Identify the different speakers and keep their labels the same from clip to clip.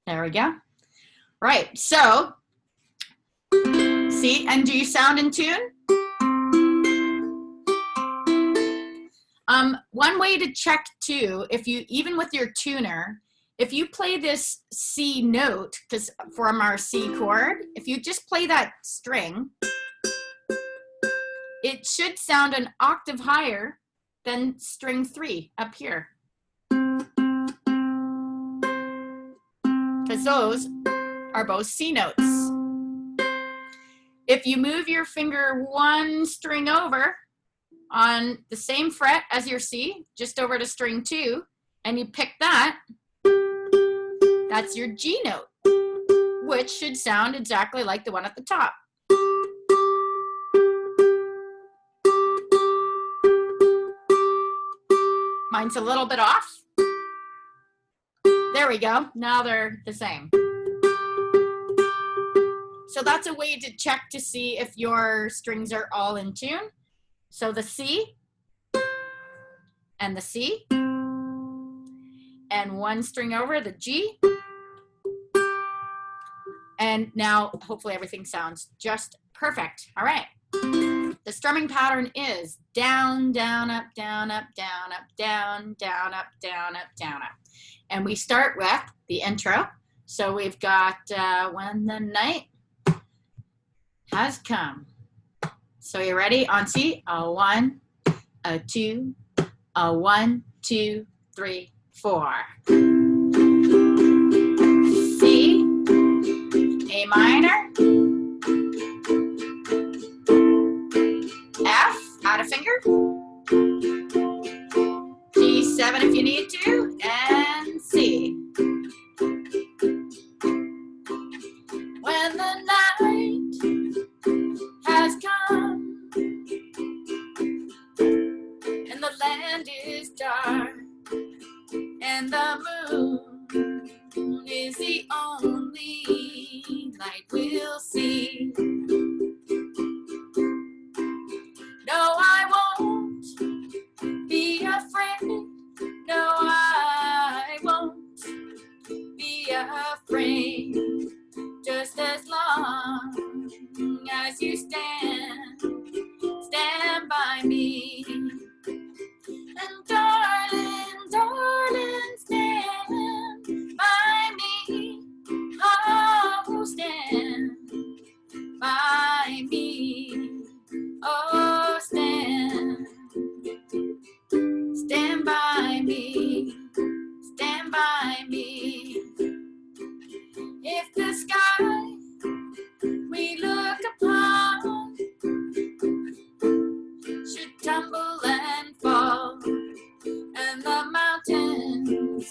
Speaker 1: There we go. Right, so, see, and do you sound in tune? One way to check too, if you, even with your tuner, if you play this C note, because from our C chord, if you just play that string, it should sound an octave higher than string 3 up here. Because those are both C notes. If you move your finger one string over on the same fret as your C, just over to string 2, and you pick that, that's your G note, which should sound exactly like the one at the top. Mine's a little bit off. There we go. Now they're the same. So that's a way to check to see if your strings are all in tune. So the C and the C, and one string over the G. And now hopefully everything sounds just perfect. All right. The strumming pattern is down, down, up, down, up, down, up, down, down, up, down, up, down, up. And we start with the intro. So we've got When the Night Has Come. So you ready? On C, a 1, a 2, a 1, 2, 3, 4. C, A minor, F, add a finger, G7 if you need to, and C. When the night has come and the land is dark and the moon is the only light we'll see. No, I won't be afraid. No, I won't be afraid. Just as long as you stand by me. And darling, darling, stand by me. Oh, stand by me. Oh, stand by me. Stand by me. If the sky we look upon should tumble and fall, and the mountains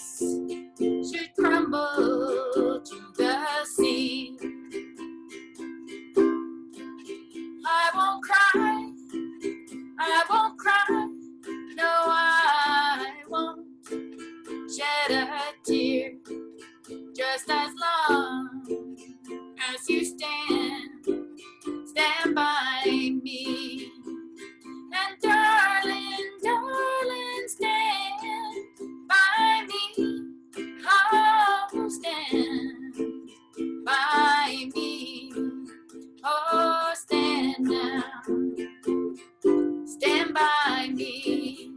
Speaker 1: should crumble to the sea, I won't cry, I won't cry, no, I won't shed a tear, just as long as you stand by me. And darling, darling, stand by me. Oh, stand by me. Oh, stand now. Stand by me.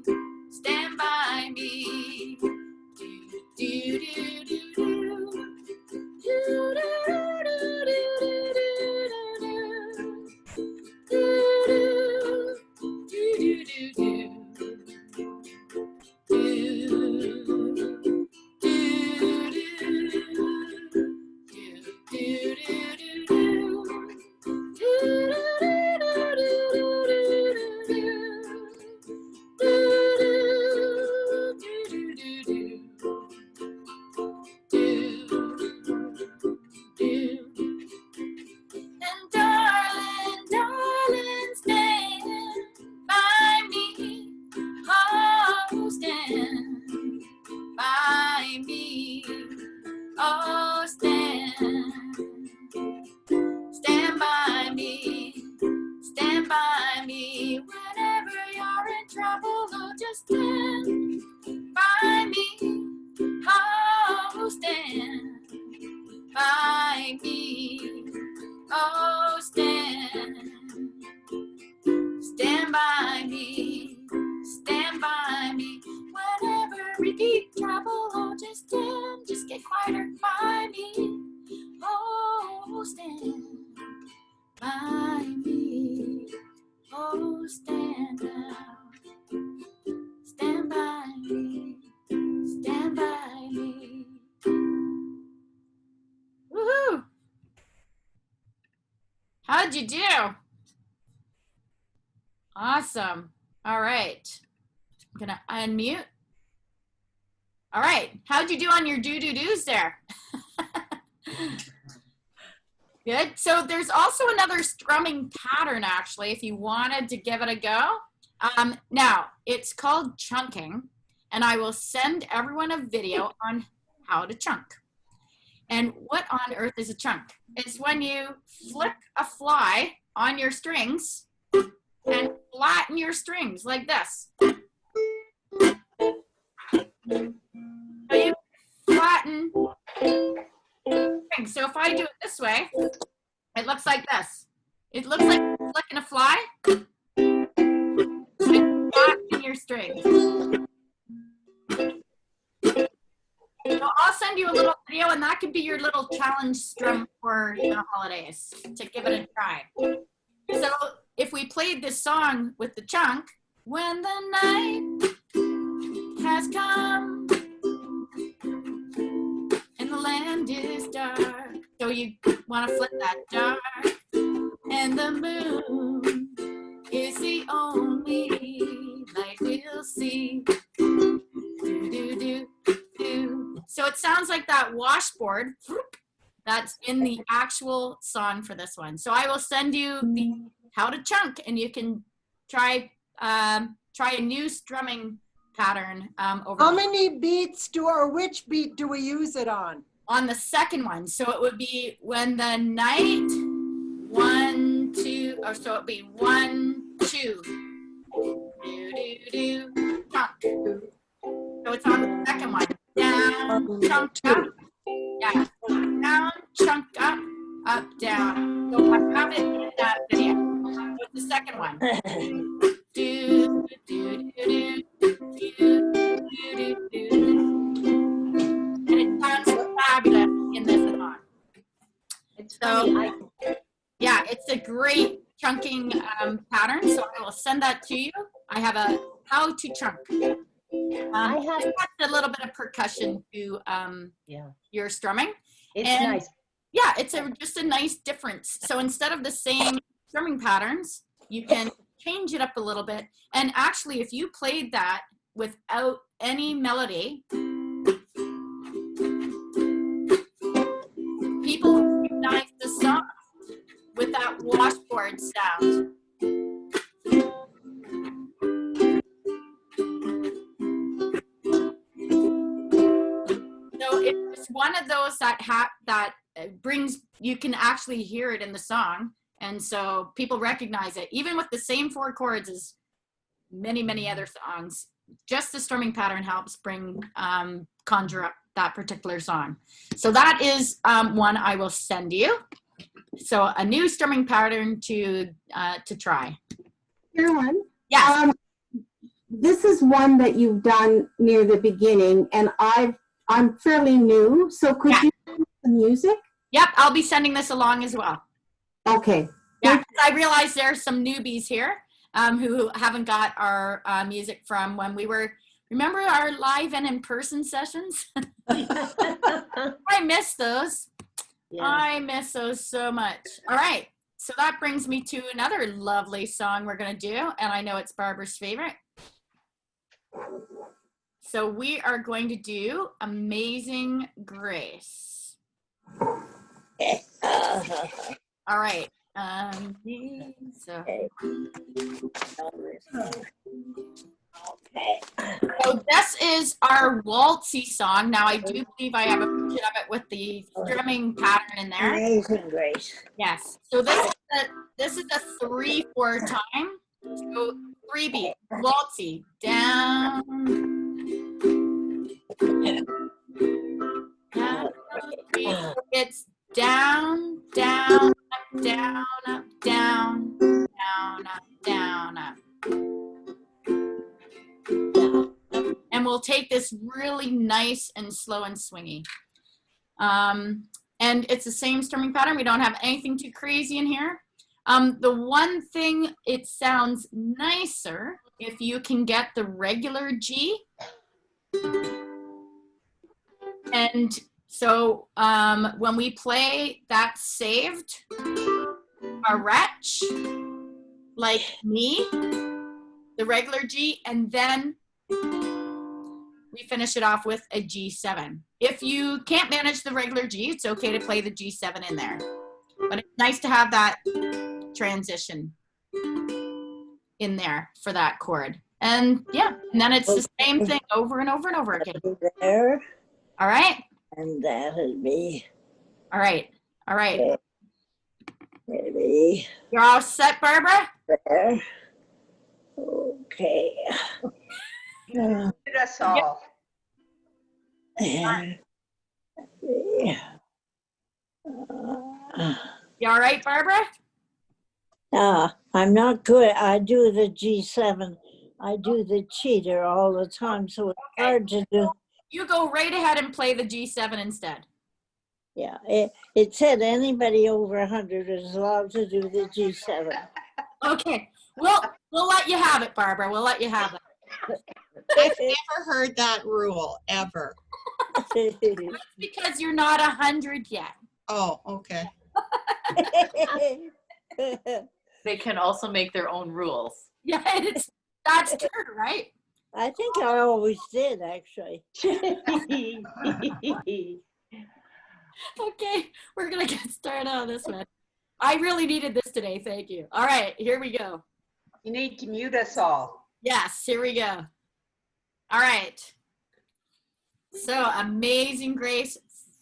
Speaker 1: Stand by me. Do, do, do, do, do. Do, do, do, do, do, do, do, do, do. And darling, darling, stand by me. Oh, stand by me. Oh, stand by me. Stand by me. Whenever you're in trouble, oh, just stand by me. Oh, stand Oh, stand by me, stand by me. Whenever repeat trouble, oh, just get quieter by me. Oh, stand by me. Oh, stand by me, stand by me. Woohoo! How'd you do? Awesome. All right. I'm gonna unmute. All right. How'd you do on your do-do-dos there? Good. So there's also another strumming pattern, actually, if you wanted to give it a go. Now, it's called chunking, and I will send everyone a video on how to chunk. And what on earth is a chunk? It's when you flick a fly on your strings and flatten your strings like this. So you flatten strings. So if I do it this way, it looks like this. It looks like flicking a fly. Flatten your strings. So I'll send you a little video, and that could be your little challenge strum for the holidays to give it a try. So if we played this song with the chunk, when the night has come and the land is dark, so you want to flip that dark, and the moon is the only light we'll see. Do, do, do, do. So it sounds like that washboard that's in the actual song for this one. So I will send you the how to chunk, and you can try a new strumming pattern over.
Speaker 2: How many beats which beat do we use it on?
Speaker 1: On the second one. So it would be when the night, 1, 2, or so it'd be 1, 2. Do, do, do, chunk. So it's on the second one. Down, chunk up. Yeah. Down, chunk up, down. So I have it in that video. So it's the second one. Do, do, do, do, do, do, do, do. And it sounds fabulous in this song. So, yeah, it's a great chunking pattern. So I will send that to you. I have a how to chunk. It adds a little bit of percussion to your strumming.
Speaker 3: It's nice.
Speaker 1: Yeah, it's just a nice difference. So instead of the same strumming patterns, you can change it up a little bit. And actually, if you played that without any melody, people recognize the song with that washboard sound. So it's one of those that brings, you can actually hear it in the song, and so people recognize it, even with the same 4 chords as many, many other songs. Just the strumming pattern helps conjure up that particular song. So that is one I will send you. So a new strumming pattern to try.
Speaker 4: Carolyn?
Speaker 1: Yeah.
Speaker 4: This is one that you've done near the beginning, and I'm fairly new, so could you do the music?
Speaker 1: Yep, I'll be sending this along as well.
Speaker 4: Okay.
Speaker 1: Yeah, 'cause I realize there's some newbies here who haven't got our music from when we were, remember our live and in-person sessions? I miss those. Yeah. I miss those so much. All right, so that brings me to another lovely song we're gonna do, and I know it's Barbara's favorite. So we are going to do Amazing Grace. All right. So this is our waltzy song. Now I do believe I have a version of it with the strumming pattern in there.
Speaker 3: Amazing Grace.
Speaker 1: Yes. So this is a 3/4 time. So 3 beat waltzy down. Down, it's down, down, up, down, up, down, down, up, down, up. And we'll take this really nice and slow and swingy. And it's the same strumming pattern. We don't have anything too crazy in here. The one thing, it sounds nicer if you can get the regular G. And so when we play that saved, a wretch, like me, the regular G, and then we finish it off with a G7. If you can't manage the regular G, it's okay to play the G7 in there. But it's nice to have that transition in there for that chord. And yeah, and then it's the same thing over and over and over again.
Speaker 3: There.
Speaker 1: All right?
Speaker 3: And that'll be.
Speaker 1: All right. All right.
Speaker 3: Ready.
Speaker 1: You're all set, Barbara?
Speaker 3: There. Okay.
Speaker 5: That's all.
Speaker 3: There.
Speaker 1: You all right, Barbara?
Speaker 3: I'm not good. I do the G7. I do the cheater all the time, so it's hard to do.
Speaker 1: You go right ahead and play the G7 instead.
Speaker 3: Yeah, it said anybody over 100 is allowed to do the G7.
Speaker 1: Okay. We'll let you have it, Barbara. We'll let you have it.
Speaker 6: I've never heard that rule, ever.
Speaker 1: Because you're not 100 yet.
Speaker 6: Oh, okay.
Speaker 7: They can also make their own rules.
Speaker 1: Yeah, that's true, right?
Speaker 3: I think I always did, actually.
Speaker 1: Okay, we're gonna get started on this one. I really needed this today, thank you. All right, here we go.
Speaker 5: You need to mute us all.
Speaker 1: Yes, here we go. All right. So Amazing Grace,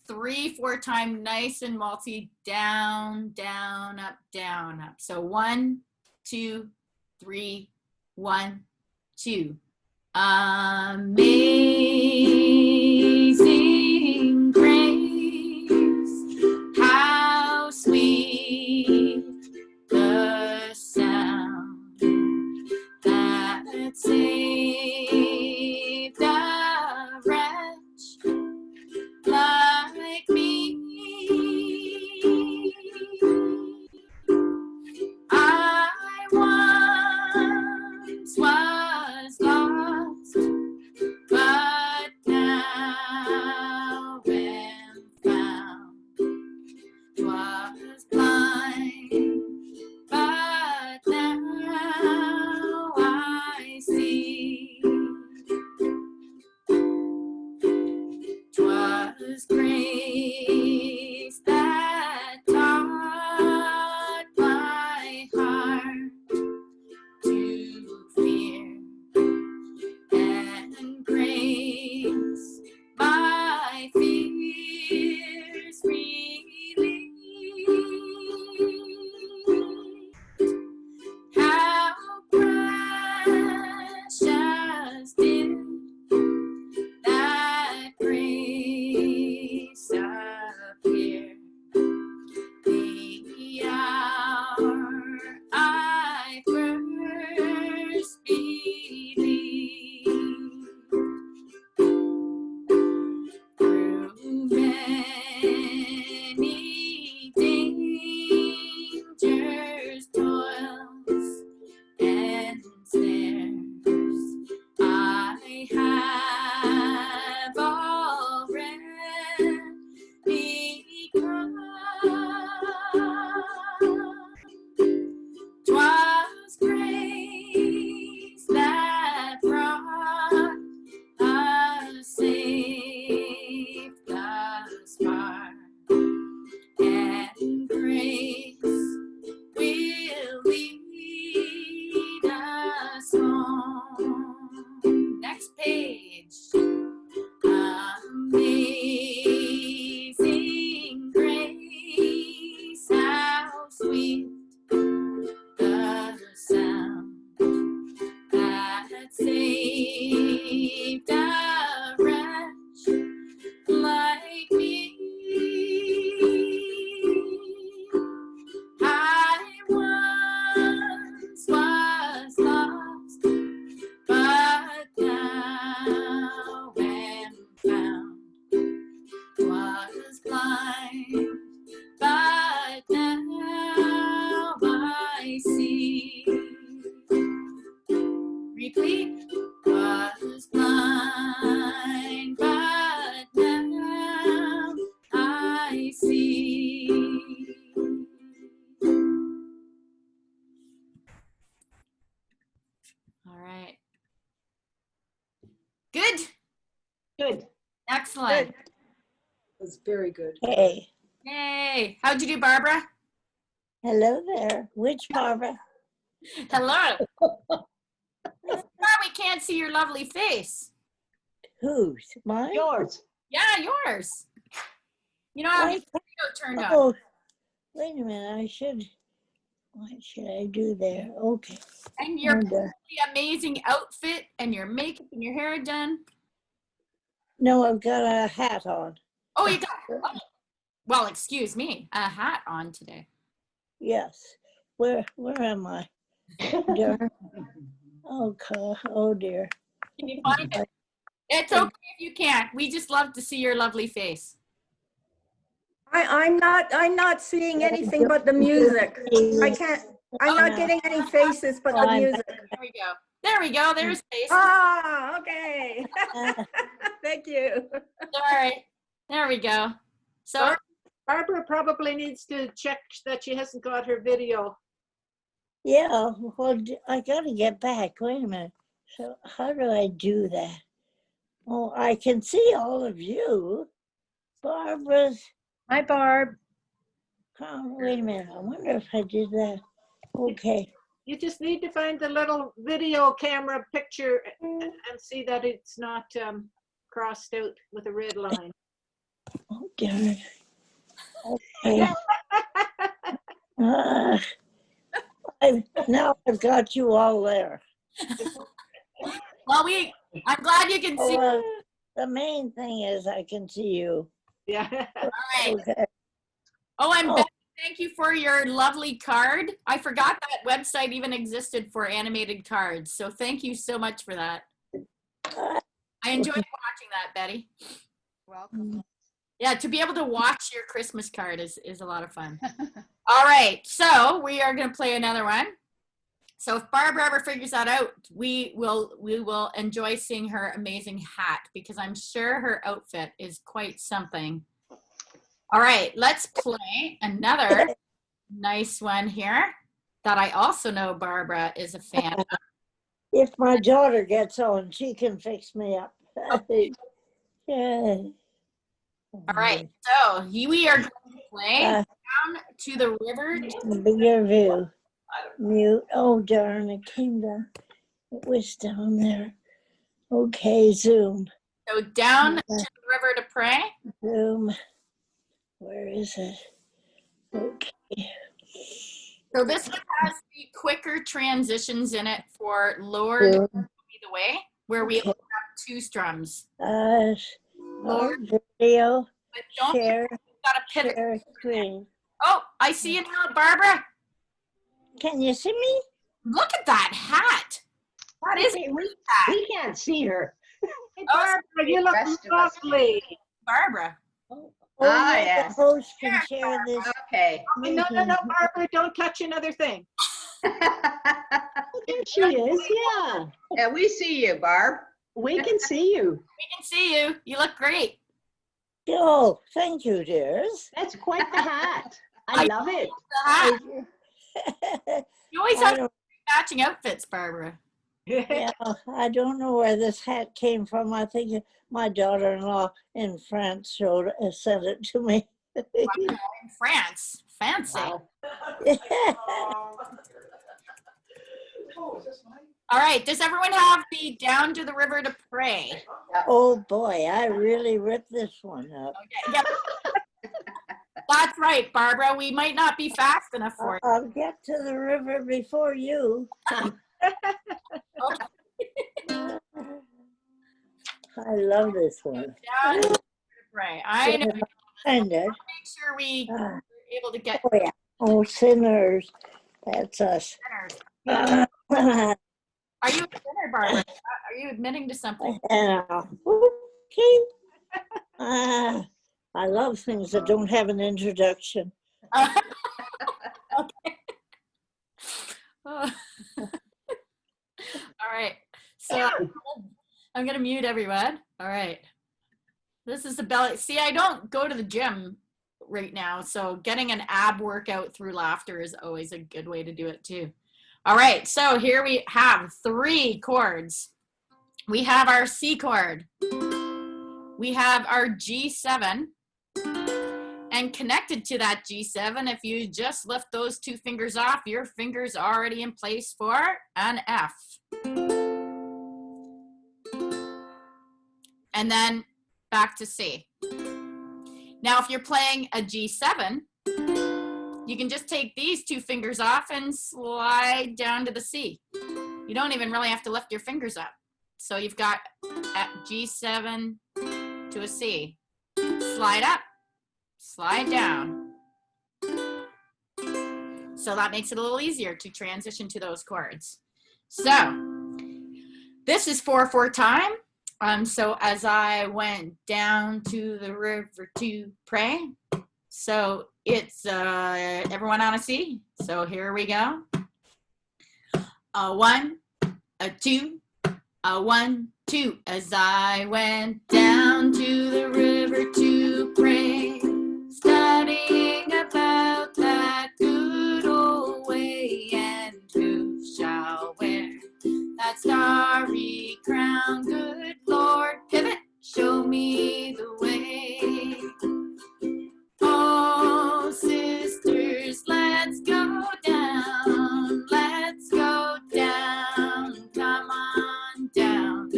Speaker 1: 3/4 time, nice and waltzy, down, down, up, down, up. So 1, 2, 3, 1, 2. Amazing grace, how sweet the sound that saved a wretch like me. I once was lost, but now am found. 'Twas blind, but now I see. 'Twas grace that taught my heart to fear, and grace my fears relieved. How precious did that grace appear. but now I see. Repeat. Was blind, but now I see. All right. Good.
Speaker 5: Good.
Speaker 1: Excellent.
Speaker 2: was very good.
Speaker 3: Hey,
Speaker 1: Yay. How'd you do, Barbara?
Speaker 3: hello there. Which Barbara?
Speaker 1: Hello. We can't see your lovely face.
Speaker 3: Whose? Mine?
Speaker 5: Yours.
Speaker 1: Yeah, yours. You know, I have
Speaker 3: Why
Speaker 1: your video turned on.
Speaker 3: Oh, wait a minute. What should I do there? Okay.
Speaker 1: And your
Speaker 3: hold on.
Speaker 1: amazing outfit and your makeup and your hair done.
Speaker 3: No, I've got a hat on.
Speaker 1: Oh, you got, oh, well, excuse me, a hat on today.
Speaker 3: Yes. Where am I? Darn. Okay. Oh dear.
Speaker 1: Can you find it? It's okay if you can't. We just love to see your lovely face.
Speaker 8: I'm not seeing anything but the music. I'm not getting any faces but the music.
Speaker 1: There we go. There we go. There's face.
Speaker 8: Ah, okay. Thank you.
Speaker 1: All right. There we go. So,
Speaker 5: Barbara probably needs to check that she hasn't got her video.
Speaker 3: Yeah, well, I gotta get back. Wait a minute. So how do I do that? Oh, I can see all of you. Barbara's,
Speaker 8: Hi, Barb.
Speaker 3: oh, wait a minute. I wonder if I did that. Okay.
Speaker 5: You just need to find the little video camera picture and see that it's not crossed out with a red line.
Speaker 3: Oh, darn. Okay. Now I've got you all there.
Speaker 1: well, I'm glad you can see.
Speaker 3: Oh, the main thing is I can see you.
Speaker 5: Yeah.
Speaker 1: All right.
Speaker 3: Okay.
Speaker 1: Oh, and
Speaker 3: Oh.
Speaker 1: Beth, thank you for your lovely card. I forgot that website even existed for animated cards. So thank you so much for that. I enjoyed watching that, Betty.
Speaker 5: Welcome.
Speaker 1: Yeah, to be able to watch your Christmas card is a lot of fun. All right, so we are going to play another one. So if Barbara ever figures that out, we will enjoy seeing her amazing hat because I'm sure her outfit is quite something. All right, let's play another nice one here that I also know Barbara is a fan of.
Speaker 3: If my daughter gets on, she can fix me up. Yeah.
Speaker 1: All right, so we are going to play Down to the River.
Speaker 3: Bigger view. Mute. Oh, darn, it came down. It was down there. Okay, zoom.
Speaker 1: So Down to the River to Pray.
Speaker 3: Zoom. Where is it? Okay.
Speaker 1: So this one has the quicker transitions in it for Lord
Speaker 3: Zoom.
Speaker 1: Be the Way, where we have two strums.
Speaker 3: Lord, video.
Speaker 1: But don't
Speaker 3: Share.
Speaker 1: you gotta pivot.
Speaker 3: Share screen.
Speaker 1: Oh, I see you now, Barbara.
Speaker 3: Can you see me?
Speaker 1: Look at that hat. That is a great hat.
Speaker 5: We can't see her. Hey,
Speaker 1: Oh,
Speaker 5: Barbara, you look
Speaker 7: rest of us
Speaker 5: lovely.
Speaker 1: Barbara.
Speaker 3: Oh,
Speaker 7: Ah,
Speaker 3: yeah,
Speaker 7: yes.
Speaker 3: the host can share this.
Speaker 7: Okay.
Speaker 5: No, Barbara, don't touch another thing.
Speaker 8: There she is, yeah.
Speaker 7: Yeah, we see you, Barb.
Speaker 8: We can see you.
Speaker 1: We can see you. You look great.
Speaker 3: Oh, thank you, dears.
Speaker 8: That's quite the hat. I love it.
Speaker 1: The hat. You always
Speaker 3: I
Speaker 1: have
Speaker 3: don't,
Speaker 1: matching outfits, Barbara.
Speaker 3: yeah, I don't know where this hat came from. I think my daughter-in-law in France sent it to me.
Speaker 1: In France. Fancy.
Speaker 8: Wow.
Speaker 1: All right. Does everyone have the Down to the River to Pray?
Speaker 3: Oh boy, I really ripped this one up.
Speaker 1: Okay. Yep. That's right, Barbara. We might not be fast enough for it.
Speaker 3: I'll get to the river before you. I love this one.
Speaker 1: Down to the River to Pray. I know.
Speaker 3: Kind of.
Speaker 1: Make sure we're able to get
Speaker 3: Oh yeah. Oh, sinners. That's us.
Speaker 1: sinners. Are you a sinner, Barbara? Are you admitting to something?
Speaker 3: Okay. I love things that don't have an introduction.
Speaker 1: Okay. All right. So I'm going to mute everyone. All right. This is the belly. See, I don't go to the gym right now, so getting an ab workout through laughter is always a good way to do it too. All right. So here we have 3 chords. We have our C chord. We have our G7. And connected to that G7, if you just lift those 2 fingers off, your finger's already in place for an F. And then back to C. Now, if you're playing a G7, you can just take these 2 fingers off and slide down to the C. You don't even really have to lift your fingers up. So you've got at G7 to a C. Slide up, slide down. So that makes it a little easier to transition to those chords. So this is 4/4 time. So as I went down to the river to pray. So it's everyone on a C. So here we go. A 1, a 2, a 1, 2. As I went down to the river to pray, studying about that good old way, and who shall wear that starry crown? Good Lord, pivot, show me the way. Oh, sisters, let's go down. Let's go down. Come on down.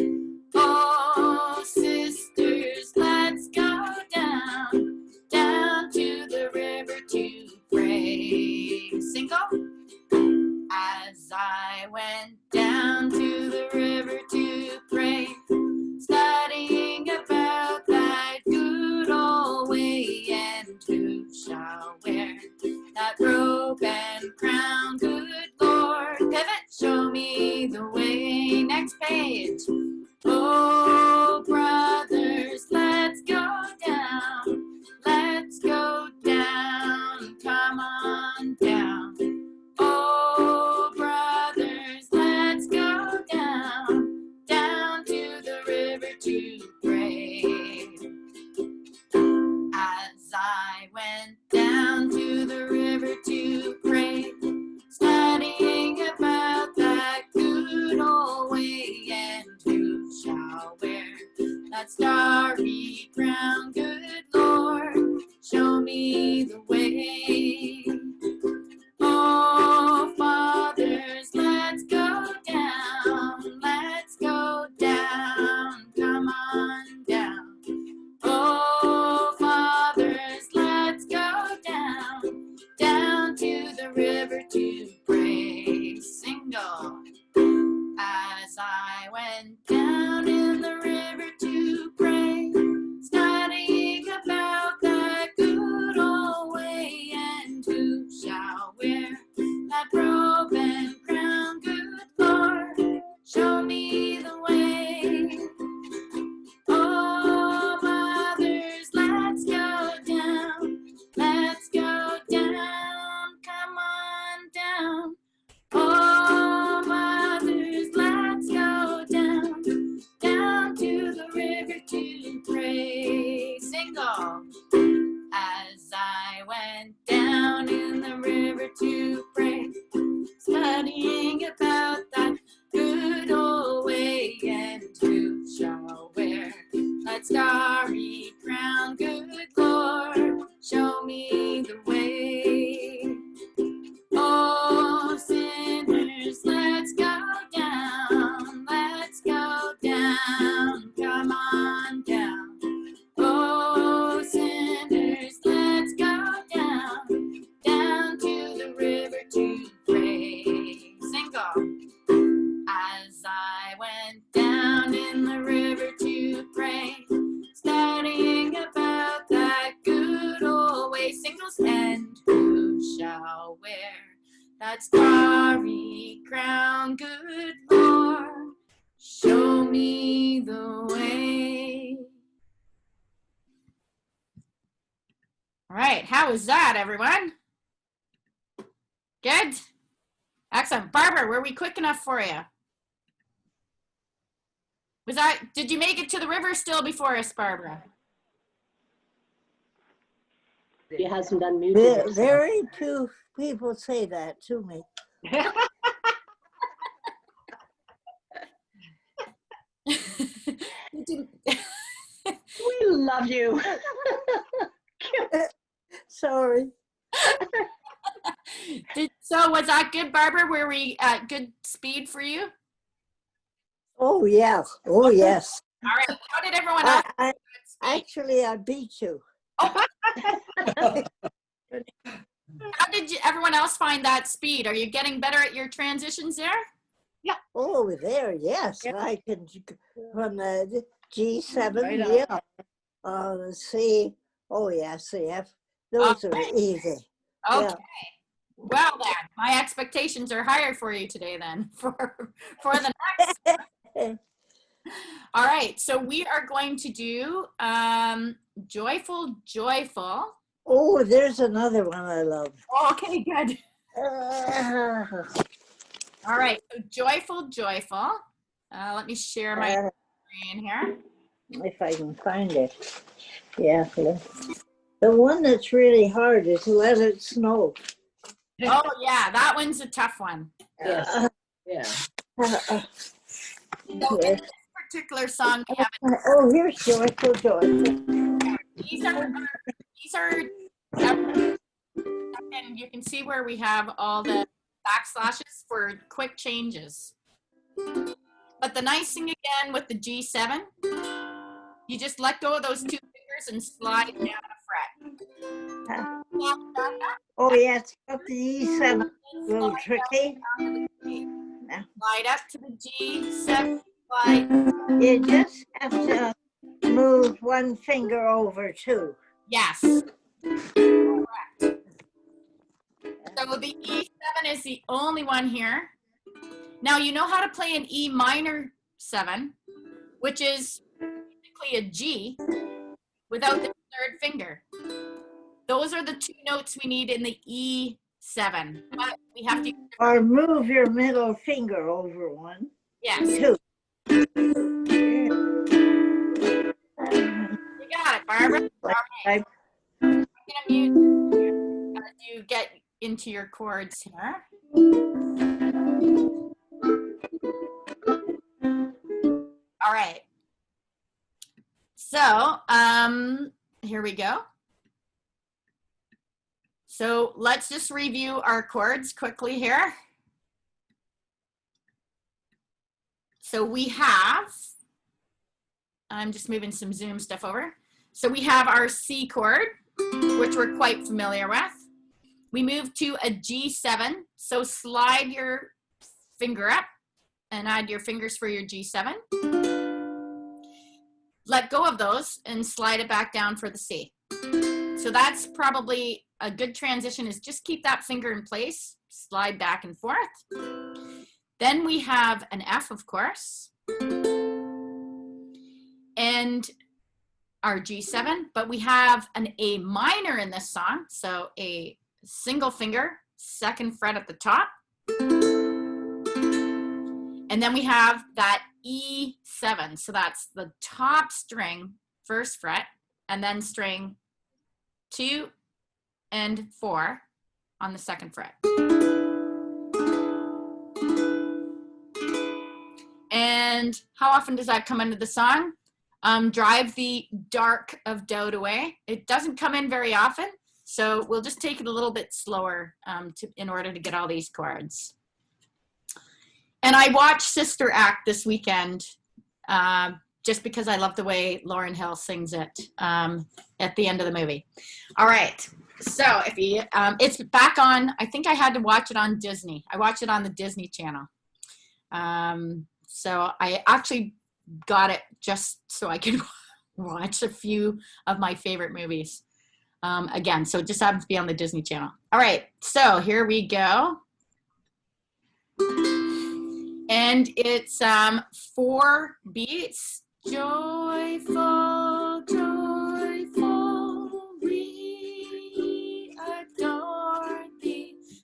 Speaker 1: Oh, sisters, let's go down. Down to the river to pray. Single. As I went down to the river to pray, studying about that good old way, and who shall wear that robe and crown? Good Lord, pivot, show me the way. Next page. Oh, brothers, let's go down. Let's go down. Come on down. Oh, brothers, let's go down. Down to the river to pray. As I went down to the river to pray, studying about that good old way, and who shall wear that starry crown? Good Lord, show me the way. Oh, fathers, let's go down. Let's go down. Come on down. Oh, fathers, let's go down. Down to the river to pray. Single. As I went down in the river to pray, studying about that good old way, and who shall wear that robe and crown? Good Lord, show me the way. Oh, mothers, let's go down. Let's go down. Come on down. Oh, mothers, let's go down. Down to the river to pray. Single. As I went down in the river to pray, studying about that good old way, and who shall wear that starry crown? Good Lord, show me the way. Oh, sinners, let's go down. Let's go down. Come on down. Oh, sinners, let's go down. Down to the river to pray. Single. As I went down in the river to pray, studying about that good old way. Singles. And who shall wear that starry crown? Good Lord, show me the way. All right, how is that, everyone? Good? Excellent. Barbara, were we quick enough for you? Did you make it to the river still before us, Barbara?
Speaker 9: She hasn't unmuted herself.
Speaker 3: Very few people say that to me.
Speaker 9: We love you.
Speaker 3: Sorry.
Speaker 1: So was that good, Barbara? Were we at good speed for you?
Speaker 3: Oh, yeah. Oh, yes.
Speaker 1: All right. How did everyone else?
Speaker 3: Actually, I beat you.
Speaker 1: How did everyone else find that speed? Are you getting better at your transitions there?
Speaker 5: Yeah.
Speaker 3: Oh, there, yes.
Speaker 8: Yeah.
Speaker 3: I can, from the G7,
Speaker 9: Right on.
Speaker 3: yeah. The C, oh, yeah, CF. Those are easy.
Speaker 1: Okay.
Speaker 3: Yeah.
Speaker 1: Well then, my expectations are higher for you today then for the next. All right, so we are going to do Joyful, Joyful.
Speaker 3: Oh, there's another one I love.
Speaker 1: Okay, good. All right, so Joyful, Joyful. Let me share my screen here.
Speaker 3: If I can find it. Yeah. The one that's really hard is Let It Snow.
Speaker 1: Oh yeah, that one's a tough one.
Speaker 9: Yes. Yeah.
Speaker 1: So in this particular song, we have
Speaker 3: Oh, here's Joyful, Joyful.
Speaker 1: these are, and you can see where we have all the backslashes for quick changes. But the nice thing again with the G7, you just let go of those two fingers and slide down a fret.
Speaker 3: Oh, yeah, it's got the E7. A little tricky.
Speaker 1: Slide up to the G7, slide.
Speaker 3: You just have to move one finger over too.
Speaker 1: Yes. Correct. So the E7 is the only one here. Now you know how to play an E minor 7, which is basically a G without the third finger. Those are the two notes we need in the E7. But we have to.
Speaker 3: Or move your middle finger over one.
Speaker 1: Yes.
Speaker 3: Two.
Speaker 1: You got it, Barbara. All right. I'm gonna mute as you get into your chords here. All right. So, here we go. So let's just review our chords quickly here. So we have, I'm just moving some Zoom stuff over. So we have our C chord, which we're quite familiar with. We move to a G7. So slide your finger up and add your fingers for your G7. Let go of those and slide it back down for the C. So that's probably a good transition, is just keep that finger in place, slide back and forth. Then we have an F, of course, and our G7, but we have an A minor in this song. So a single finger, second fret at the top. And then we have that E7. So that's the top string, first fret, and then string 2 and 4 on the second fret. And how often does that come into the song? Drive the dark of doubt away. It doesn't come in very often, so we'll just take it a little bit slower in order to get all these chords. And I watched Sister Act this weekend just because I love the way Lauryn Hill sings it at the end of the movie. All right, so if you, it's back on, I think I had to watch it on Disney. I watched it on the Disney Channel. So I actually got it just so I could watch a few of my favorite movies again. So it just happens to be on the Disney Channel. All right, so here we go. And it's 4 beats. Joyful, joyful, we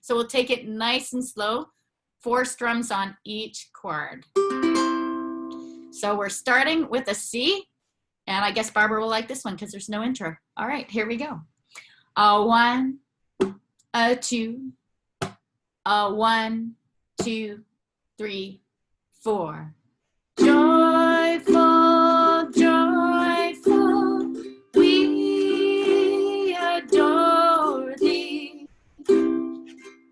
Speaker 1: So we'll take it nice and slow, 4 strums on each chord. So we're starting with a C, and I guess Barbara will like this one because there's no intro. All right, here we go. A 1, a 2, a 1, 2, 3, 4. Joyful, joyful, we adore thee,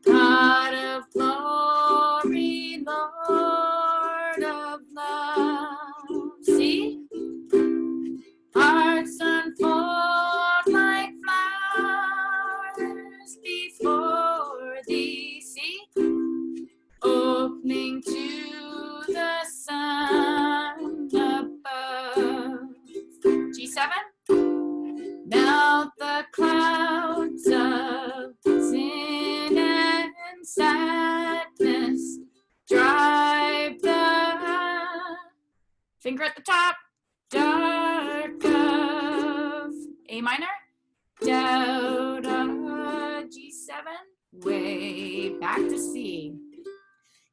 Speaker 1: God of glory, Lord of love. See? Hearts unfold like flowers before thee. See? Opening to the sun above. G7. Melt the clouds of sin and sadness. Drive the finger at the top. Dark of A minor. Doubt of G7. Way back to C.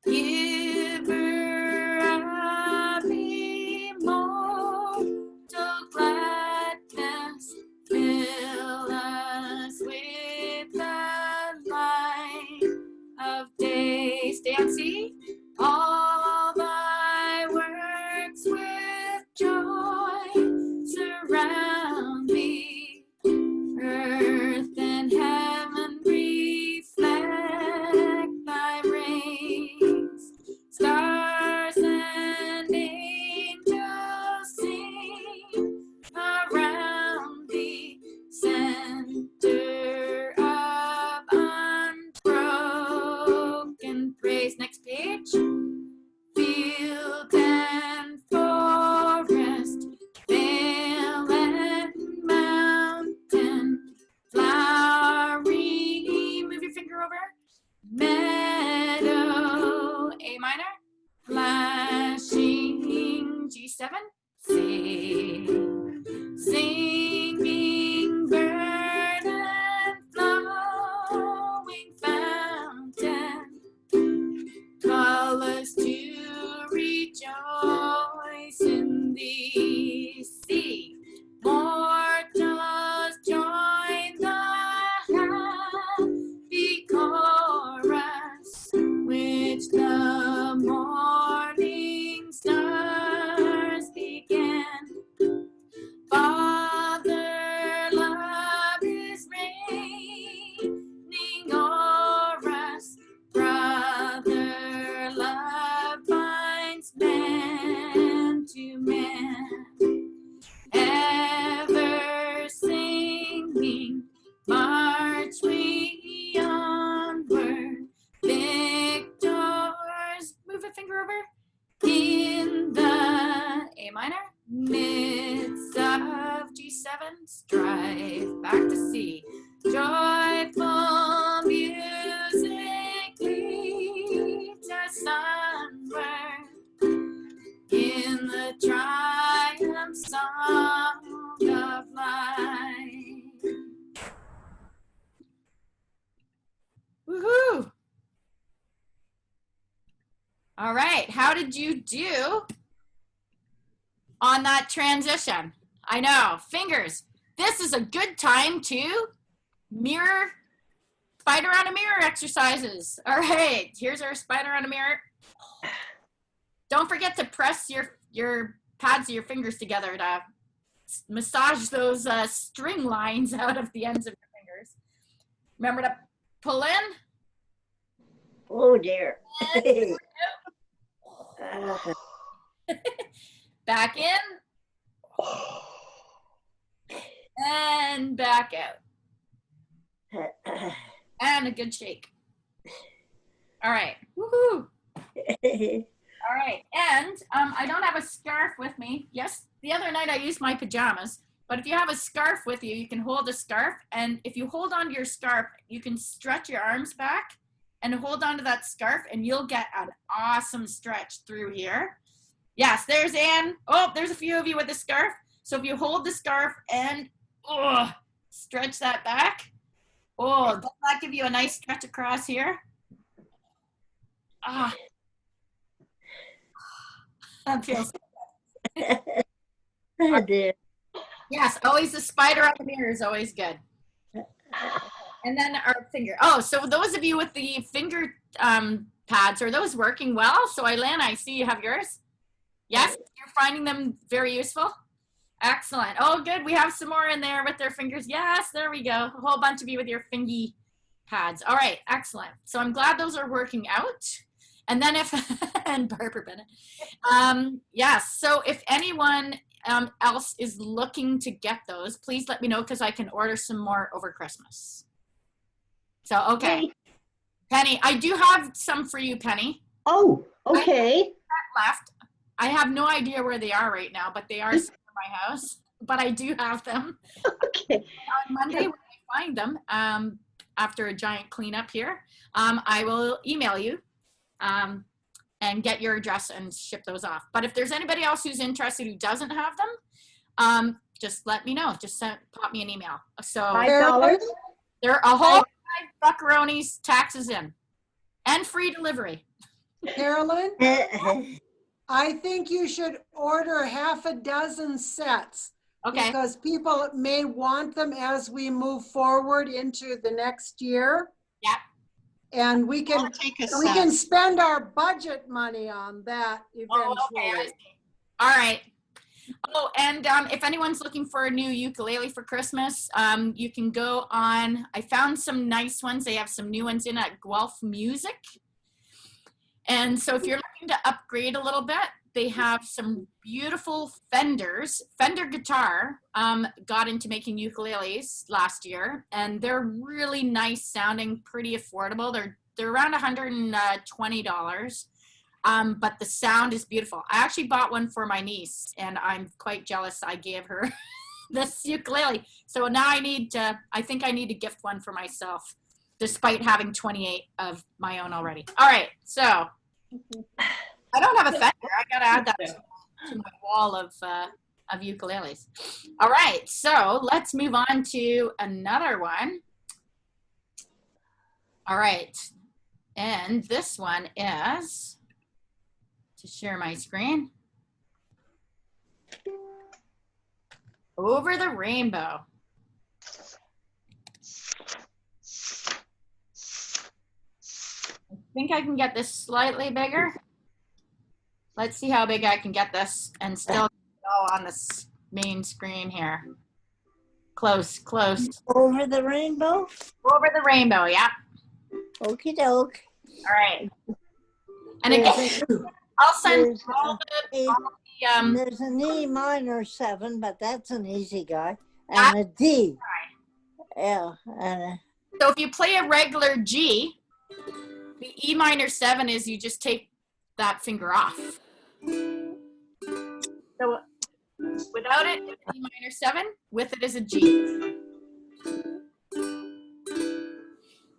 Speaker 1: Giver of immortal gladness, fill us with the light of day. Stay on C. All thy works with joy surround me. Earth and heaven reflect thy rays. Stars and angels sing around thee. Center of unbroken praise. Next page. Field and forest, vale and mountain, flowery, move your finger over, meadow, A minor, flashing, G7, sing, singing bird and flowing fountain, colors to rejoice in thee. See, mortals join the happy chorus, which the morning stars began. Father, love is reigning o'er us. Brother, love binds man to man. Ever singing, march we onward. Victors, move a finger over. In the A minor, midst of G7, strive back to C. Joyful music leads us onward in the triumph song of life. Woohoo! All right, how did you do on that transition? I know, fingers. This is a good time to mirror, spider on a mirror exercises. All right, here's our spider on a mirror. Don't forget to press your pads of your fingers together to massage those string lines out of the ends of your fingers. Remember to pull in.
Speaker 3: Oh dear.
Speaker 1: Back in. And back out. And a good shake. All right. Woohoo. All right. And I don't have a scarf with me. Yes, the other night I used my pajamas. But if you have a scarf with you, you can hold a scarf. And if you hold onto your scarf, you can stretch your arms back and hold onto that scarf, and you'll get an awesome stretch through here. Yes, there's Anne. Oh, there's a few of you with the scarf. So if you hold the scarf and stretch that back, Oh, doesn't that give you a nice stretch across here? Ah, that feels
Speaker 3: Oh, dear.
Speaker 1: yes, always the spider on the mirror is always good. And then our finger. Oh, so those of you with the finger pads, are those working well? So Eileen, I see you have yours. Yes, you're finding them very useful? Excellent. Oh, good. We have some more in there with their fingers. Yes, there we go. A whole bunch of you with your fingy pads. All right, excellent. So I'm glad those are working out. And then if, and Barbara Bennett. Yes, so if anyone else is looking to get those, please let me know because I can order some more over Christmas. So, okay. Penny, I do have some for you, Penny.
Speaker 9: Oh, okay.
Speaker 1: Left. I have no idea where they are right now, but they are in my house. But I do have them.
Speaker 9: Okay.
Speaker 1: On Monday, when I find them, after a giant cleanup here, I will email you and get your address and ship those off. But if there's anybody else who's interested who doesn't have them, just let me know. Just pop me an email. So
Speaker 8: $5?
Speaker 1: they're a whole 5 buckaroonies, taxes in, and free delivery.
Speaker 2: Carolyn, I think you should order half a dozen sets.
Speaker 1: Okay.
Speaker 2: Because people may want them as we move forward into the next year.
Speaker 1: Yep.
Speaker 2: And we
Speaker 6: I'll
Speaker 2: can
Speaker 6: take a
Speaker 2: we
Speaker 6: set.
Speaker 2: can spend our budget money on that eventually.
Speaker 1: Oh, okay. I see. All right. Oh, and if anyone's looking for a new ukulele for Christmas, you can go on. I found some nice ones. They have some new ones in at Guelph Music. And so if you're looking to upgrade a little bit, they have some beautiful Fender guitar, got into making ukuleles last year, and they're really nice sounding, pretty affordable. They're around $120, but the sound is beautiful. I actually bought one for my niece, and I'm quite jealous I gave her this ukulele. So now I think I need to gift one for myself, despite having 28 of my own already. All right, so I don't have a Fender. I gotta add that to my wall of ukuleles. All right, so let's move on to another one. All right, and this one is, to share my screen, Over the Rainbow. I think I can get this slightly bigger. Let's see how big I can get this and still go on this main screen here. Close, close.
Speaker 3: Over the rainbow?
Speaker 1: Over the rainbow, yeah.
Speaker 3: Okie doke.
Speaker 1: All right. And again, I'll send all the
Speaker 3: there's an E minor 7, but that's an easy guy. And a D. Yeah.
Speaker 1: So if you play a regular G, the E minor 7 is you just take that finger off. So without it, it's E minor 7. With it is a G.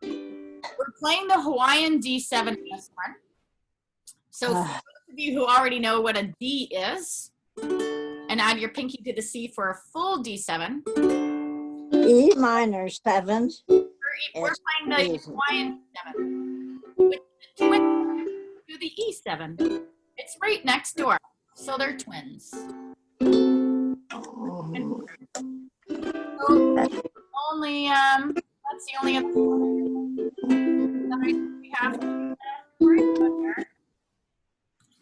Speaker 1: We're playing the Hawaiian D7 in this one. So for those of you who already know what a D is, and add your pinky to the C for a full D7.
Speaker 3: E minor 7.
Speaker 1: We're playing the Hawaiian 7, which is the twin to the E7. It's right next door, so they're twins. So only that's the only other we have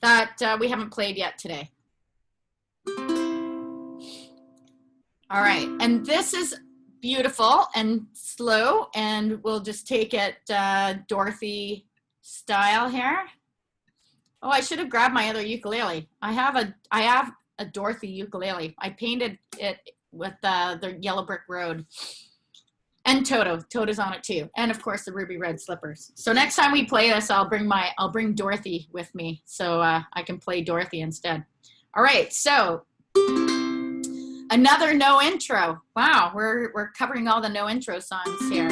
Speaker 1: that we haven't played yet today. All right, and this is beautiful and slow, and we'll just take it Dorothy style here. Oh, I should have grabbed my other ukulele. I have a Dorothy ukulele. I painted it with the Yellow Brick Road. And Toto's on it too. And of course the ruby red slippers. So next time we play this, I'll bring Dorothy with me so I can play Dorothy instead. All right, so another no intro. Wow, we're covering all the no intro songs here.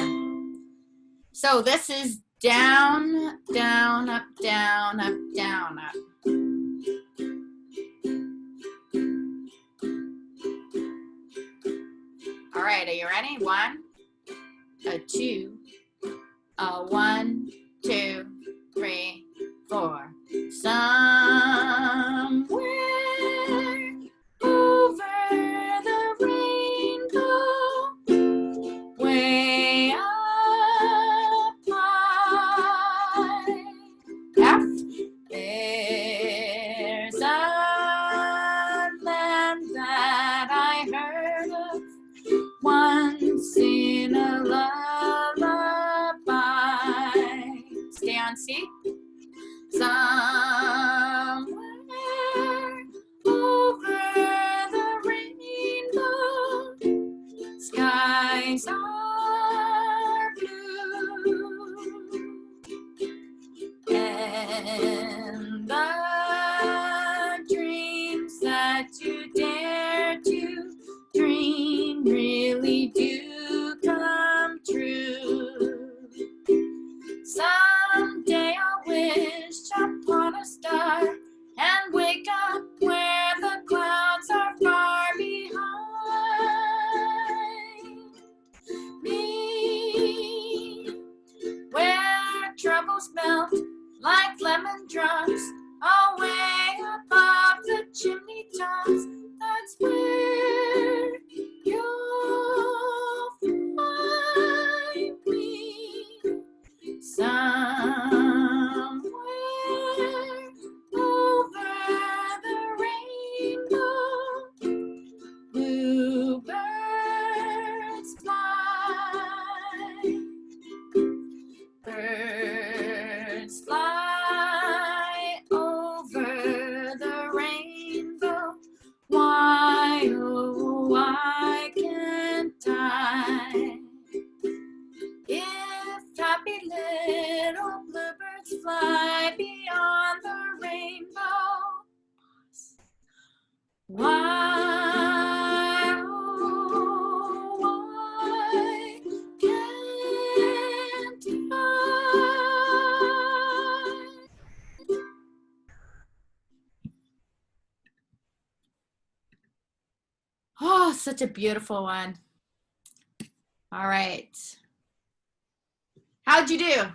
Speaker 1: So this is down, down, up, down, up, down, up. All right, are you ready? 1, a 2, a 1, 2, 3, 4. Somewhere over the rainbow, way up high. F. There's a land that I heard of once in a lullaby. Stay on C. Somewhere over the rainbow, skies are blue, and the dreams that you dare to dream really do come true. Someday I'll wish upon a star and wake up where the clouds are far behind me, where troubles melt like lemon drops away above the chimney tops. That's where you'll find me. Somewhere over the rainbow, bluebirds fly. Birds fly over the rainbow. Why, oh, why can't I? If happy little bluebirds fly beyond the rainbow, why, oh, why can't I? Oh, such a beautiful one. All right. How'd you do?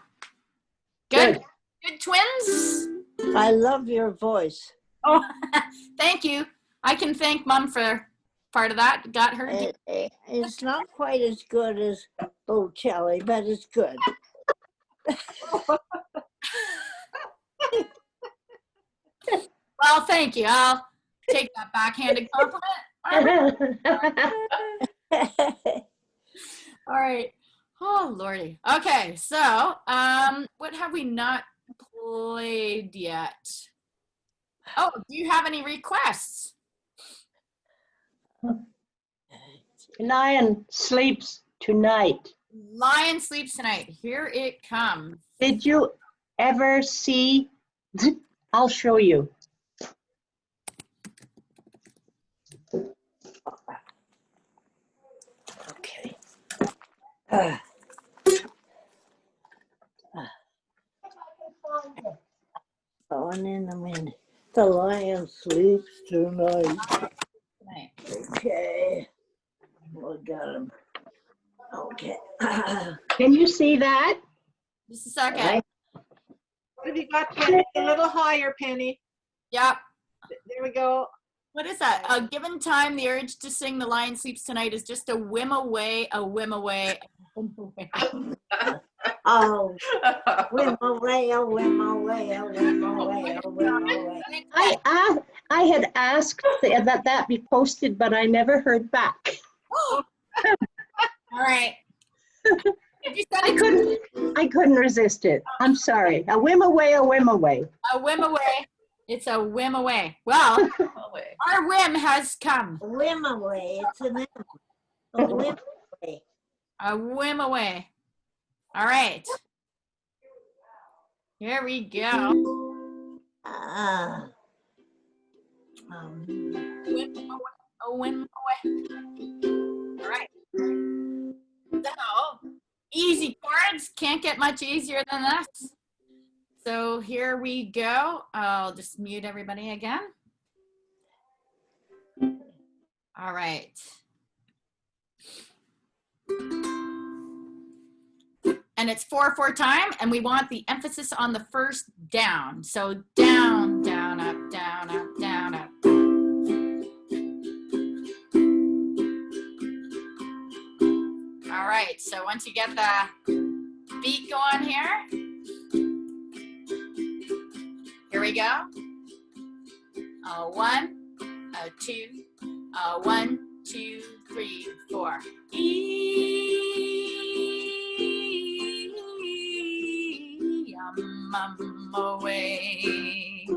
Speaker 1: Good? Good twins?
Speaker 3: I love your voice.
Speaker 1: Oh, thank you. I can thank Mom for part of that. Got her.
Speaker 3: It's not quite as good as Bocelli, but it's good.
Speaker 1: Well, thank you. I'll take that backhanded compliment. All right. Oh, Lordy. Okay, so what have we not played yet? Oh, do you have any requests?
Speaker 9: Lion sleeps tonight.
Speaker 1: Lion sleeps tonight. Here it comes.
Speaker 9: Did you ever see? I'll show you.
Speaker 3: Okay. On in a minute. The lion sleeps tonight.
Speaker 1: Tonight.
Speaker 3: Okay. We got him. Okay.
Speaker 9: Can you see that?
Speaker 1: Just a second.
Speaker 9: Right.
Speaker 5: What have you got, Penny? A little higher, Penny.
Speaker 1: Yep.
Speaker 5: There we go.
Speaker 1: What is that? A given time, the urge to sing The Lion Sleeps Tonight is just a whim away, a whim away. A whim away.
Speaker 3: Oh, whim away, a whim away, a whim away, a whim away.
Speaker 9: I had asked that be posted, but I never heard back.
Speaker 1: All right. Did you send it?
Speaker 9: I couldn't resist it. I'm sorry. A whim away, a whim away.
Speaker 1: A whim away. It's a whim away. Well, our whim has come.
Speaker 3: A whim away, it's an M. A whim away.
Speaker 1: A whim away. All right. Here we go. Whim away. A whim away. All right. So, easy chords. Can't get much easier than that. So here we go. I'll just mute everybody again. All right. and it's 4/4 time, and we want the emphasis on the first down. So down, down, up, down, up, down, up. All right, so once you get the beat going here we go. 1, 2, 1, 2, 3, 4. I'm away.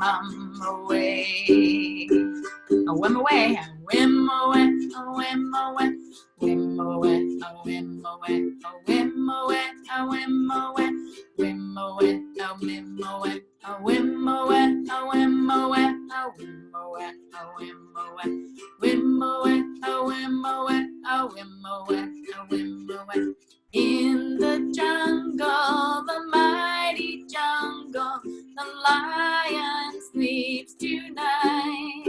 Speaker 1: I'm away. A whim away, a whim away, a whim away, whim away, a whim away, a whim away, a whim away, whim away, a whim away, a whim away, a whim away, a whim away, a whim away, whim away, a whim away, a whim away, a whim away. In the jungle, the mighty jungle, the lion sleeps tonight.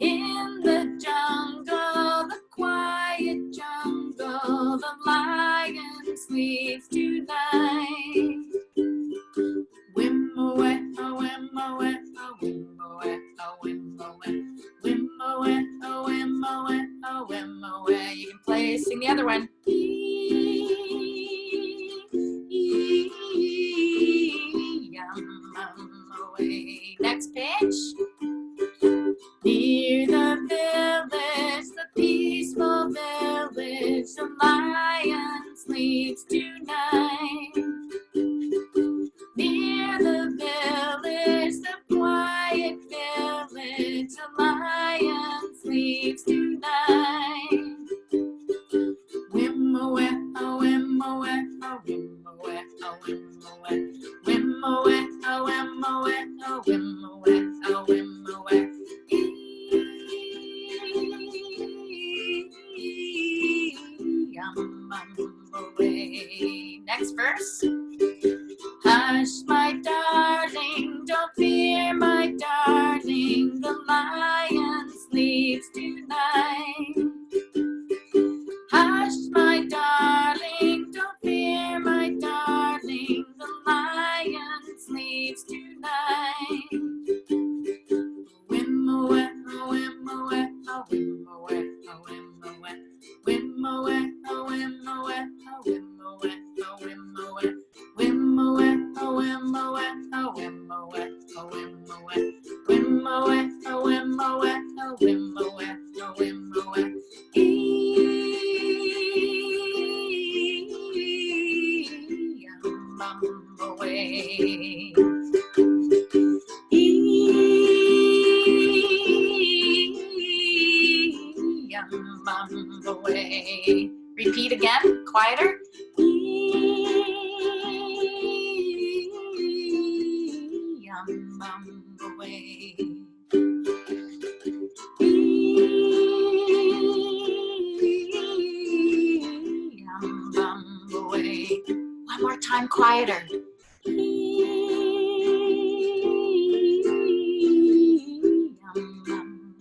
Speaker 1: In the jungle, the quiet jungle, the lion sleeps tonight. Whim away, a whim away, a whim away, a whim away, whim away, a whim away, a whim away. You can play, sing the other one. Away. Next page. Near the village, the peaceful village, the lion sleeps tonight. Near the village, the quiet village, the lion sleeps tonight. Whim away, a whim away, a whim away, a whim away, whim away, a whim away, a whim away, a whim away. Away. Next verse. Hush, my darling, don't fear, my darling, the lion sleeps tonight. Hush, my darling, don't fear, my darling, the lion sleeps tonight. Whim away, a whim away, a whim away, a whim away, whim away, a whim away, a whim away, a whim away, whim away, a whim away, a whim away, a whim away, whim away, a whim away, a whim away, a whim away. I'm away. I'm away. Repeat again, quieter. I'm away. I'm away. One more time, quieter. I'm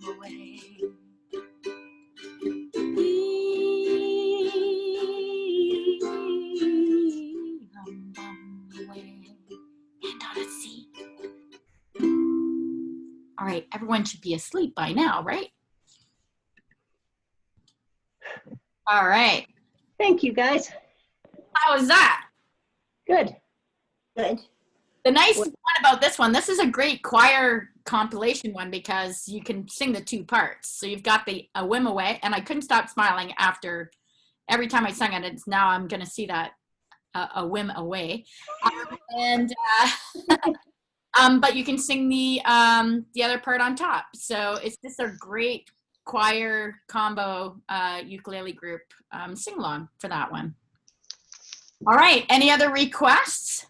Speaker 1: away. And on a C. All right, everyone should be asleep by now, right? All right.
Speaker 9: Thank you, guys.
Speaker 1: How was that?
Speaker 9: Good.
Speaker 3: Good.
Speaker 1: The nice one about this one, this is a great choir compilation one because you can sing the two parts. So you've got the A Whim Away, and I couldn't stop smiling after every time I sang it. It's now I'm going to see that A Whim Away. But you can sing the other part on top. So it's just a great choir combo ukulele group sing along for that one. All right, any other requests?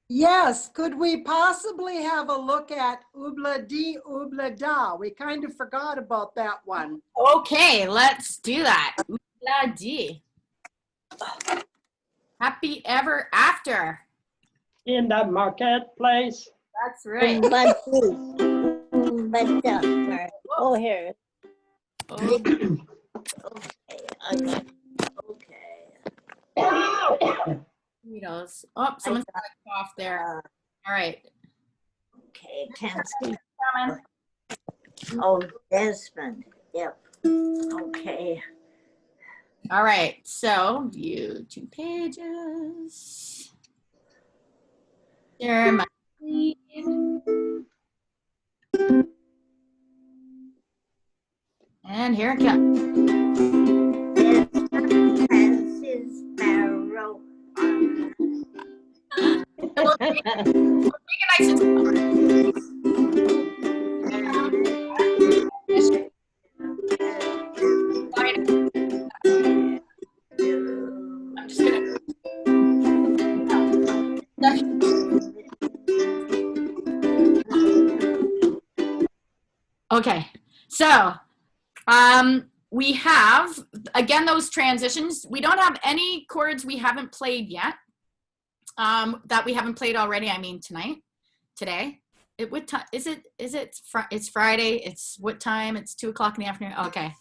Speaker 2: Yes, could we possibly have a look at Oobla Dee Oobla Da? We kind of forgot about that one.
Speaker 1: Okay, let's do that. Oobla Dee. Happy ever after.
Speaker 10: In the marketplace.
Speaker 1: That's right.
Speaker 3: but oh, here.
Speaker 1: Oh,
Speaker 3: Okay, I got okay.
Speaker 1: Beatles. Oh, someone's got a cough there. All right.
Speaker 3: Okay, can't see.
Speaker 1: Coming.
Speaker 3: Oh, Desmond. Yep. Okay.
Speaker 1: All right. So view 2 pages. Share my screen. And here it comes.
Speaker 3: Francis Barrow.
Speaker 1: We'll make it nice and I'm just gonna. Okay, so we have, again, those transitions. We don't have any chords we haven't played yet, that we haven't played already, I mean today. What time is it? It's Friday, it's what time? It's 2 o'clock in the afternoon, okay.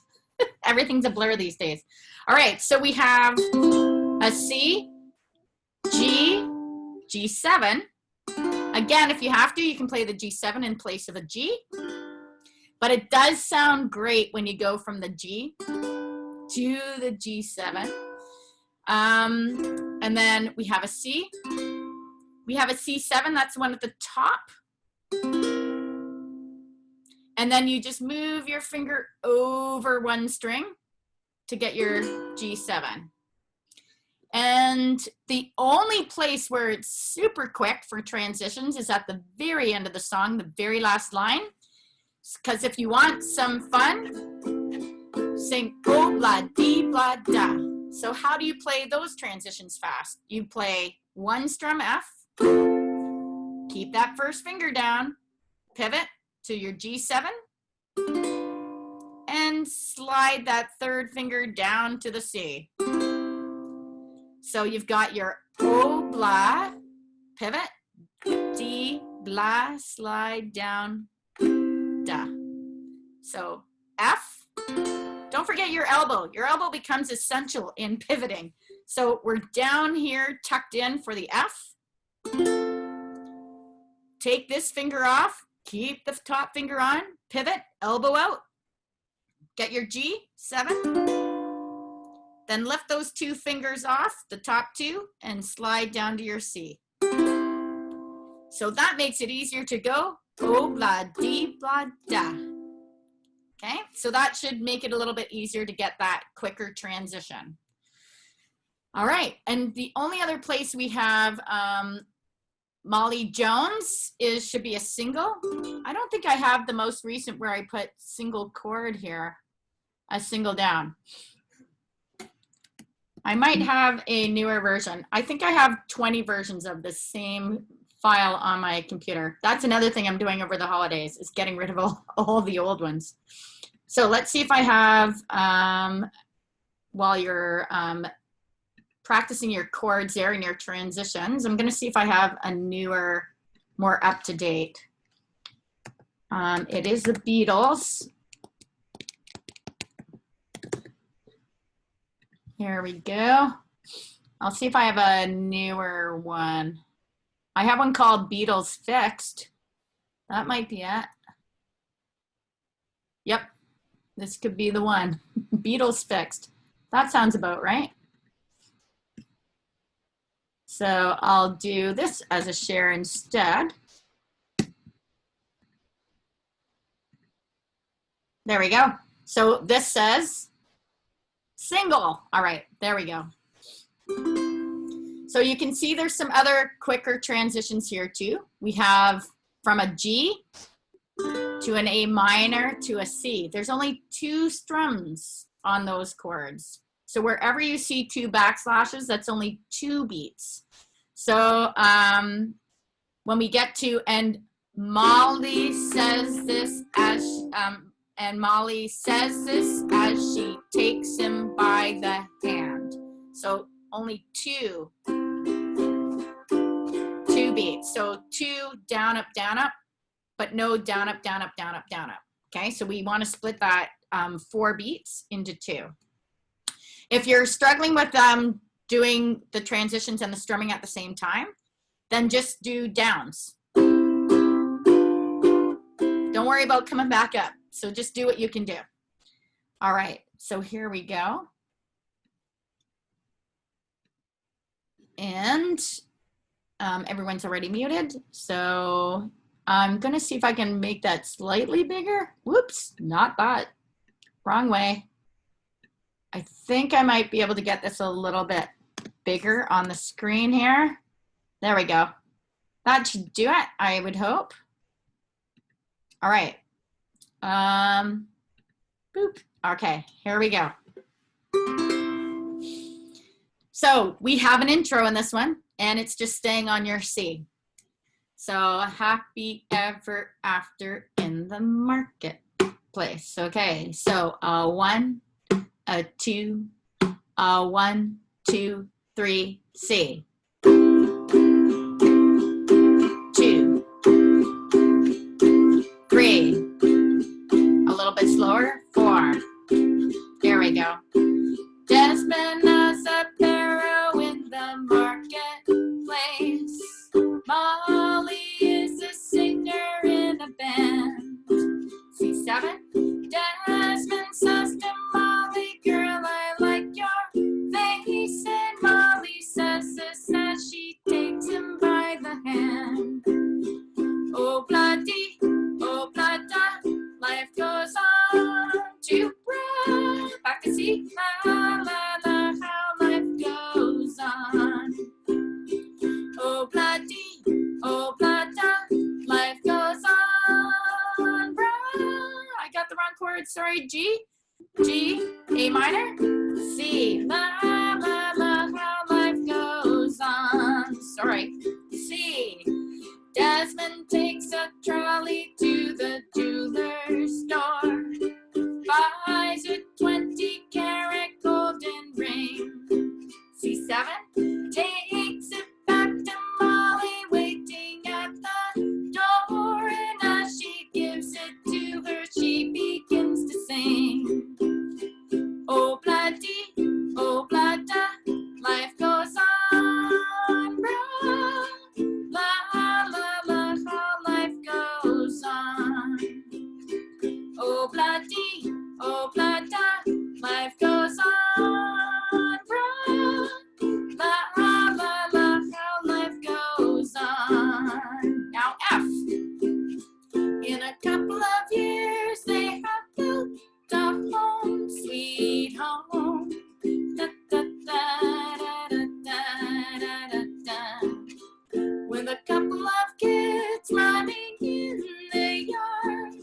Speaker 1: Everything's a blur these days. All right, so we have a C, G, G7. Again, if you have to, you can play the G7 in place of a G. But it does sound great when you go from the G to the G7. And then we have a C. We have a C7, that's the one at the top. And then you just move your finger over one string to get your G7. And the only place where it's super quick for transitions is at the very end of the song, the very last line. Because if you want some fun, sing oh, blah, dee, blah, da. So how do you play those transitions fast? You play one strum F, keep that first finger down, pivot to your G7, and slide that third finger down to the C. So you've got your O, blah, pivot, D, blah, slide down, da. So F, don't forget your elbow. Your elbow becomes essential in pivoting. So we're down here tucked in for the F. Take this finger off, keep the top finger on, pivot, elbow out. Get your G7. Then lift those two fingers off, the top two, and slide down to your C. So that makes it easier to go. Oh, blah, dee, blah, da. Okay, so that should make it a little bit easier to get that quicker transition. All right, and the only other place we have Molly Jones should be a single. I don't think I have the most recent where I put single chord here, a single down. I might have a newer version. I think I have 20 versions of the same file on my computer. That's another thing I'm doing over the holidays, is getting rid of all the old ones. So let's see if I have, while you're practicing your chords there and your transitions, I'm gonna see if I have a newer, more up-to-date. It is the Beatles. Here we go. I'll see if I have a newer one. I have one called Beatles Fixed. That might be it. Yep, this could be the one. Beatles Fixed. That sounds about right. So I'll do this as a share instead. There we go. So this says single. All right, there we go. So you can see there's some other quicker transitions here too. We have from a G to an A minor to a C. There's only 2 strums on those chords. So wherever you see 2 backslashes, that's only 2 beats. So when we get to, and Molly says this as, Molly says this as she takes him by the hand. So only 2 beats. So 2, down, up, but no down, up, down, up, down, up, down, up. Okay, so we want to split that 4 beats into 2. If you're struggling with doing the transitions and the strumming at the same time, then just do downs. Don't worry about coming back up. So just do what you can do. All right, so here we go. And everyone's already muted. So I'm gonna see if I can make that slightly bigger. Whoops, not that. Wrong way. I think I might be able to get this a little bit bigger on the screen here. There we go. That should do it, I would hope. All right. Boop. Okay, here we go. So we have an intro in this one, and it's just staying on your C. So happy ever after in the marketplace. Okay, so a 1, a 2, a 1, 2, 3, C. 2, 3. A little bit slower. 4. There we go. Desmond has a barrow in the marketplace. Molly is a singer in a band. C7. Desmond says to Molly, girl, I like your face. And Molly says this as she takes him by the hand. Oh, bloody, life goes on to bright. Back to C. La, la, la, how life goes on. Oh, bloody, life goes on bright. I got the wrong chord, sorry. G, A minor, C. La, la, la, how life goes on. Sorry, C. Desmond takes a trolley to the jeweler store, buys a 20-carat golden ring. C7 takes it back to Molly, waiting at the door, and as she gives it to her, she begins to sing. Oh, bloody, life goes on, bright. La, la, la, how life goes on. Oh, bloody, life goes on, bright. La, la, la, how life goes on. Now F. In a couple of years, they have built a home, sweet home. Da, da, da, da, da, da, da, da. With a couple of kids running in the yard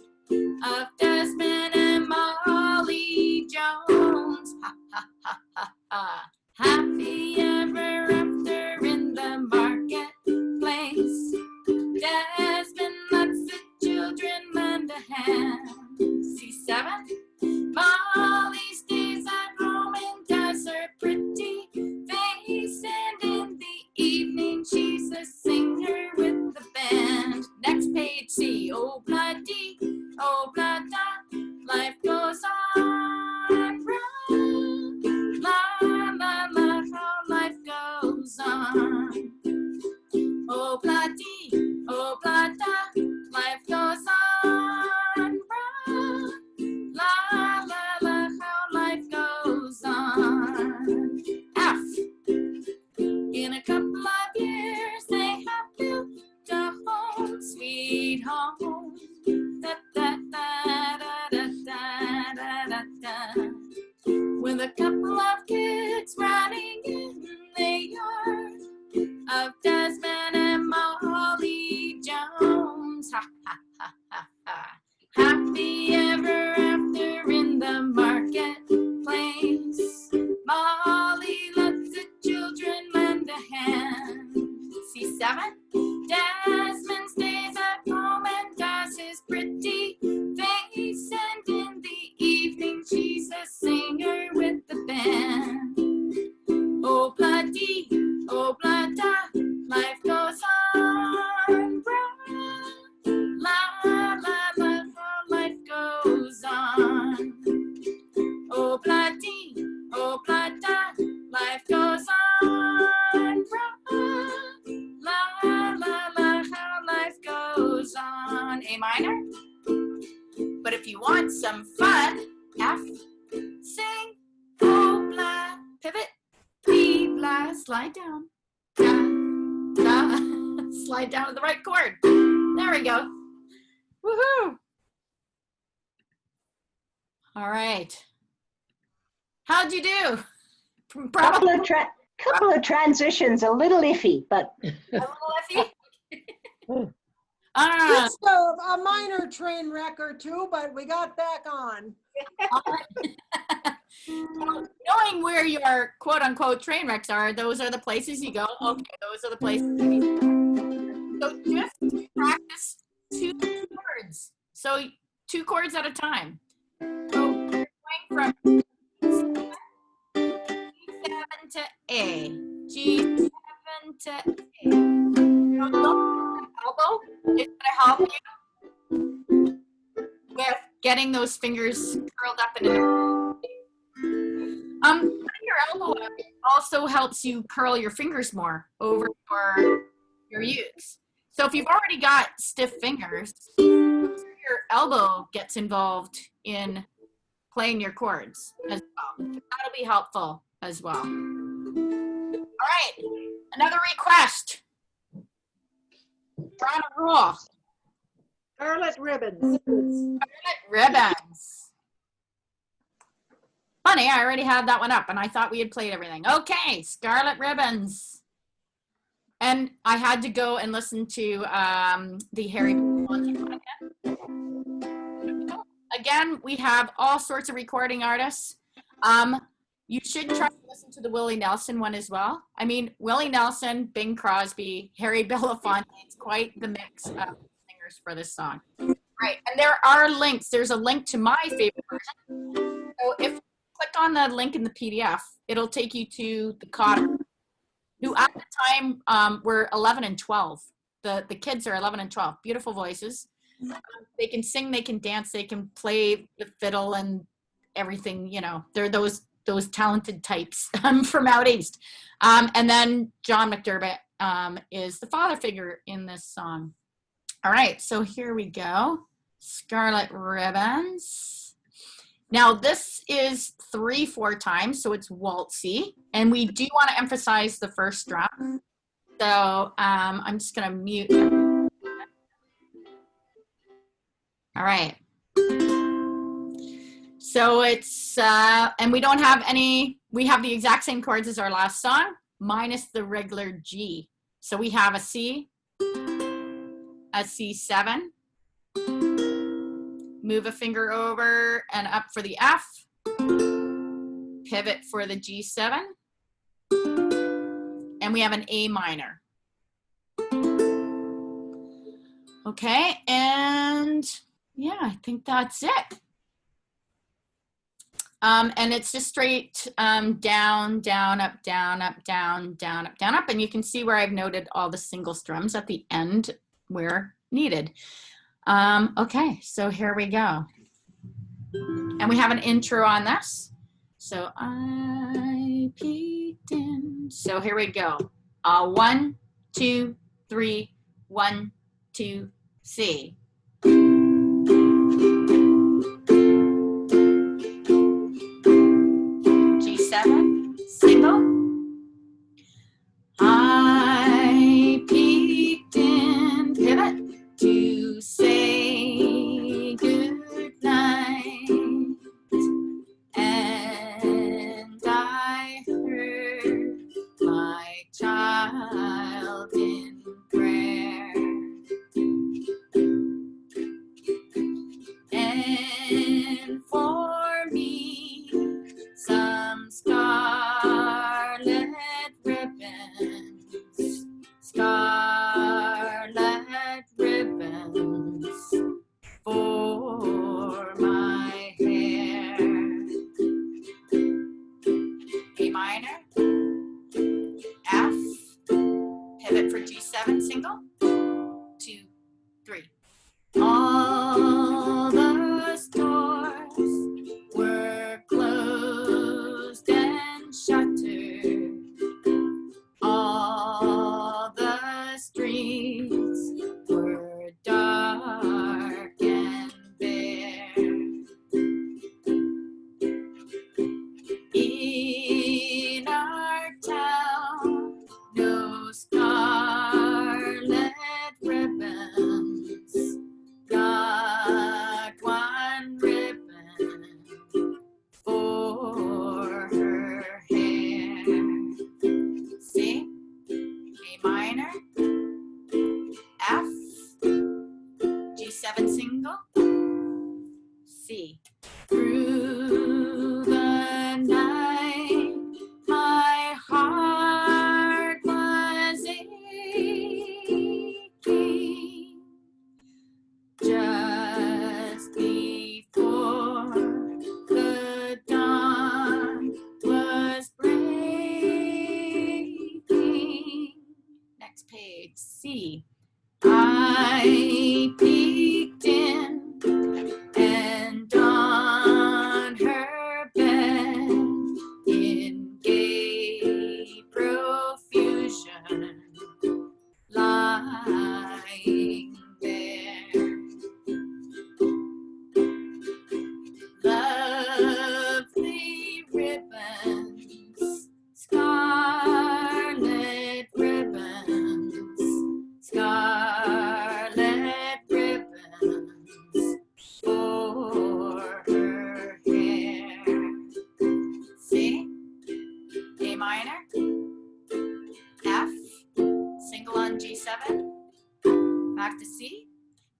Speaker 1: of Desmond and Molly Jones. Ha, ha, ha, ha, ha. Happy ever after in the marketplace. Desmond lets the children lend a hand. C7. Molly stays at home and does her pretty face, and in the evening she's a singer with the band. Next page, C. Oh, bloody, life goes on, right. La, la, la, how life goes on. Oh, bloody, life goes on, right. La, la, la, how life goes on. F. In a couple of years, they have built a home, sweet home. Da, da, da, da, da, da, da, da. With a couple of kids running in the yard of Desmond and Molly Jones. Ha, ha, ha, ha, ha. Happy ever after in the marketplace. Molly lets the children lend a hand. C7. Desmond stays at home and does his pretty face, and in the evening she's a singer with the band. if you want some fun, F, sing, obla, pivot, B, blah, slide down, da, da, slide down to the right chord. There we go. Woohoo! All right. How'd you do? Probably
Speaker 9: Couple of transitions, a little iffy, but
Speaker 1: a little iffy.
Speaker 2: Just a minor train wreck or two, but we got back on.
Speaker 1: Knowing where your quote unquote train wrecks are, those are the places you go. Okay, those are the places. So just practice 2 chords. So 2 chords at a time. So you're going from G7 to A, G7 to A. Elbow is going to help you with getting those fingers curled up in a putting your elbow up also helps you curl your fingers more over your U's. So if you've already got stiff fingers, your elbow gets involved in playing your chords as well. That'll be helpful as well. All right, another request. We're on a roll.
Speaker 5: Scarlet ribbons.
Speaker 1: Scarlet ribbons. Funny, I already had that one up and I thought we had played everything. Okay, Scarlet Ribbons. And I had to go and listen to the Harry one again. We have all sorts of recording artists. You should try to listen to the Willie Nelson one as well. I mean, Willie Nelson, Bing Crosby, Harry Belafonte, it's quite the mix of singers for this song. Right, and there are links. There's a link to my favorite version. So if you click on the link in the PDF, it'll take you to the Cotter, who at the time were 11 and 12. The kids are 11 and 12. Beautiful voices. They can sing, they can dance, they can play the fiddle and everything. You know, they're those talented types from out east. And then John McDermott is the father figure in this song. All right, so here we go. Scarlet Ribbons. Now this is 3/4 times, so it's waltzy, and we do want to emphasize the first strum. So I'm just gonna mute. All right. So it's and we don't have any. We have the exact same chords as our last song, minus the regular G. So we have a C, a C7. Move a finger over and up for the F, pivot for the G7, and we have an A minor. Okay, and yeah, I think that's it. And it's just straight down, down, up, down, up, down, down, up, down, up, and you can see where I've noted all the single strums at the end where needed. Okay, so here we go. And we have an intro on this. So I peeked in. So here we go. 1, 2, 3, 1, 2, C. G7, single. I peeked in, pivot. To say good night, and I heard my child in prayer.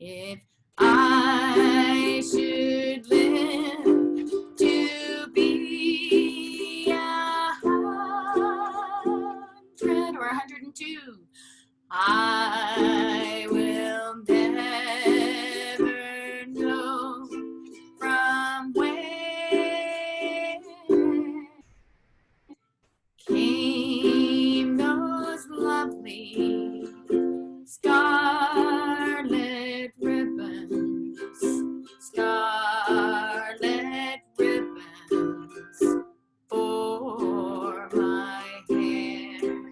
Speaker 1: If I should live to be 100 or 102, I will never know from where came those lovely scarlet ribbons, scarlet ribbons for my hair.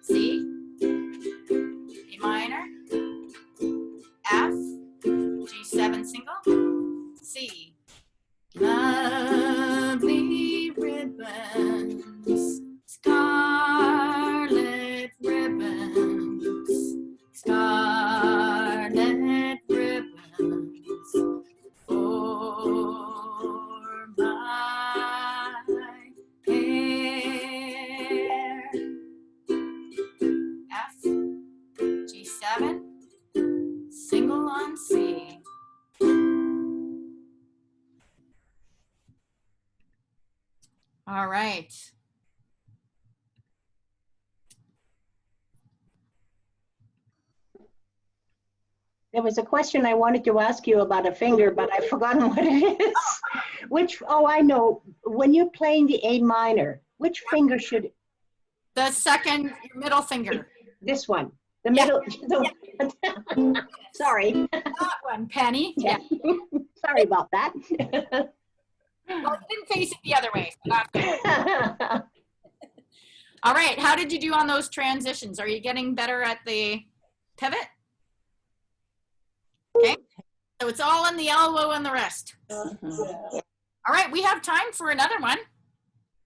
Speaker 1: C, A minor, F, G7 single, C. Lovely ribbons, scarlet ribbons, scarlet ribbons for my hair. F, G7, single on C. All right.
Speaker 9: There was a question I wanted to ask you about a finger, but I've forgotten what it is. Which, oh, I know. When you're playing the A minor, which finger should,
Speaker 1: The second, your middle finger.
Speaker 9: this one, the middle, sorry.
Speaker 1: That one, Penny. Yeah.
Speaker 9: Sorry about that.
Speaker 1: Well, it didn't face it the other way. So that's good. All right. How did you do on those transitions? Are you getting better at the pivot? Okay. So it's all in the elbow and the wrist. All right. We have time for another one.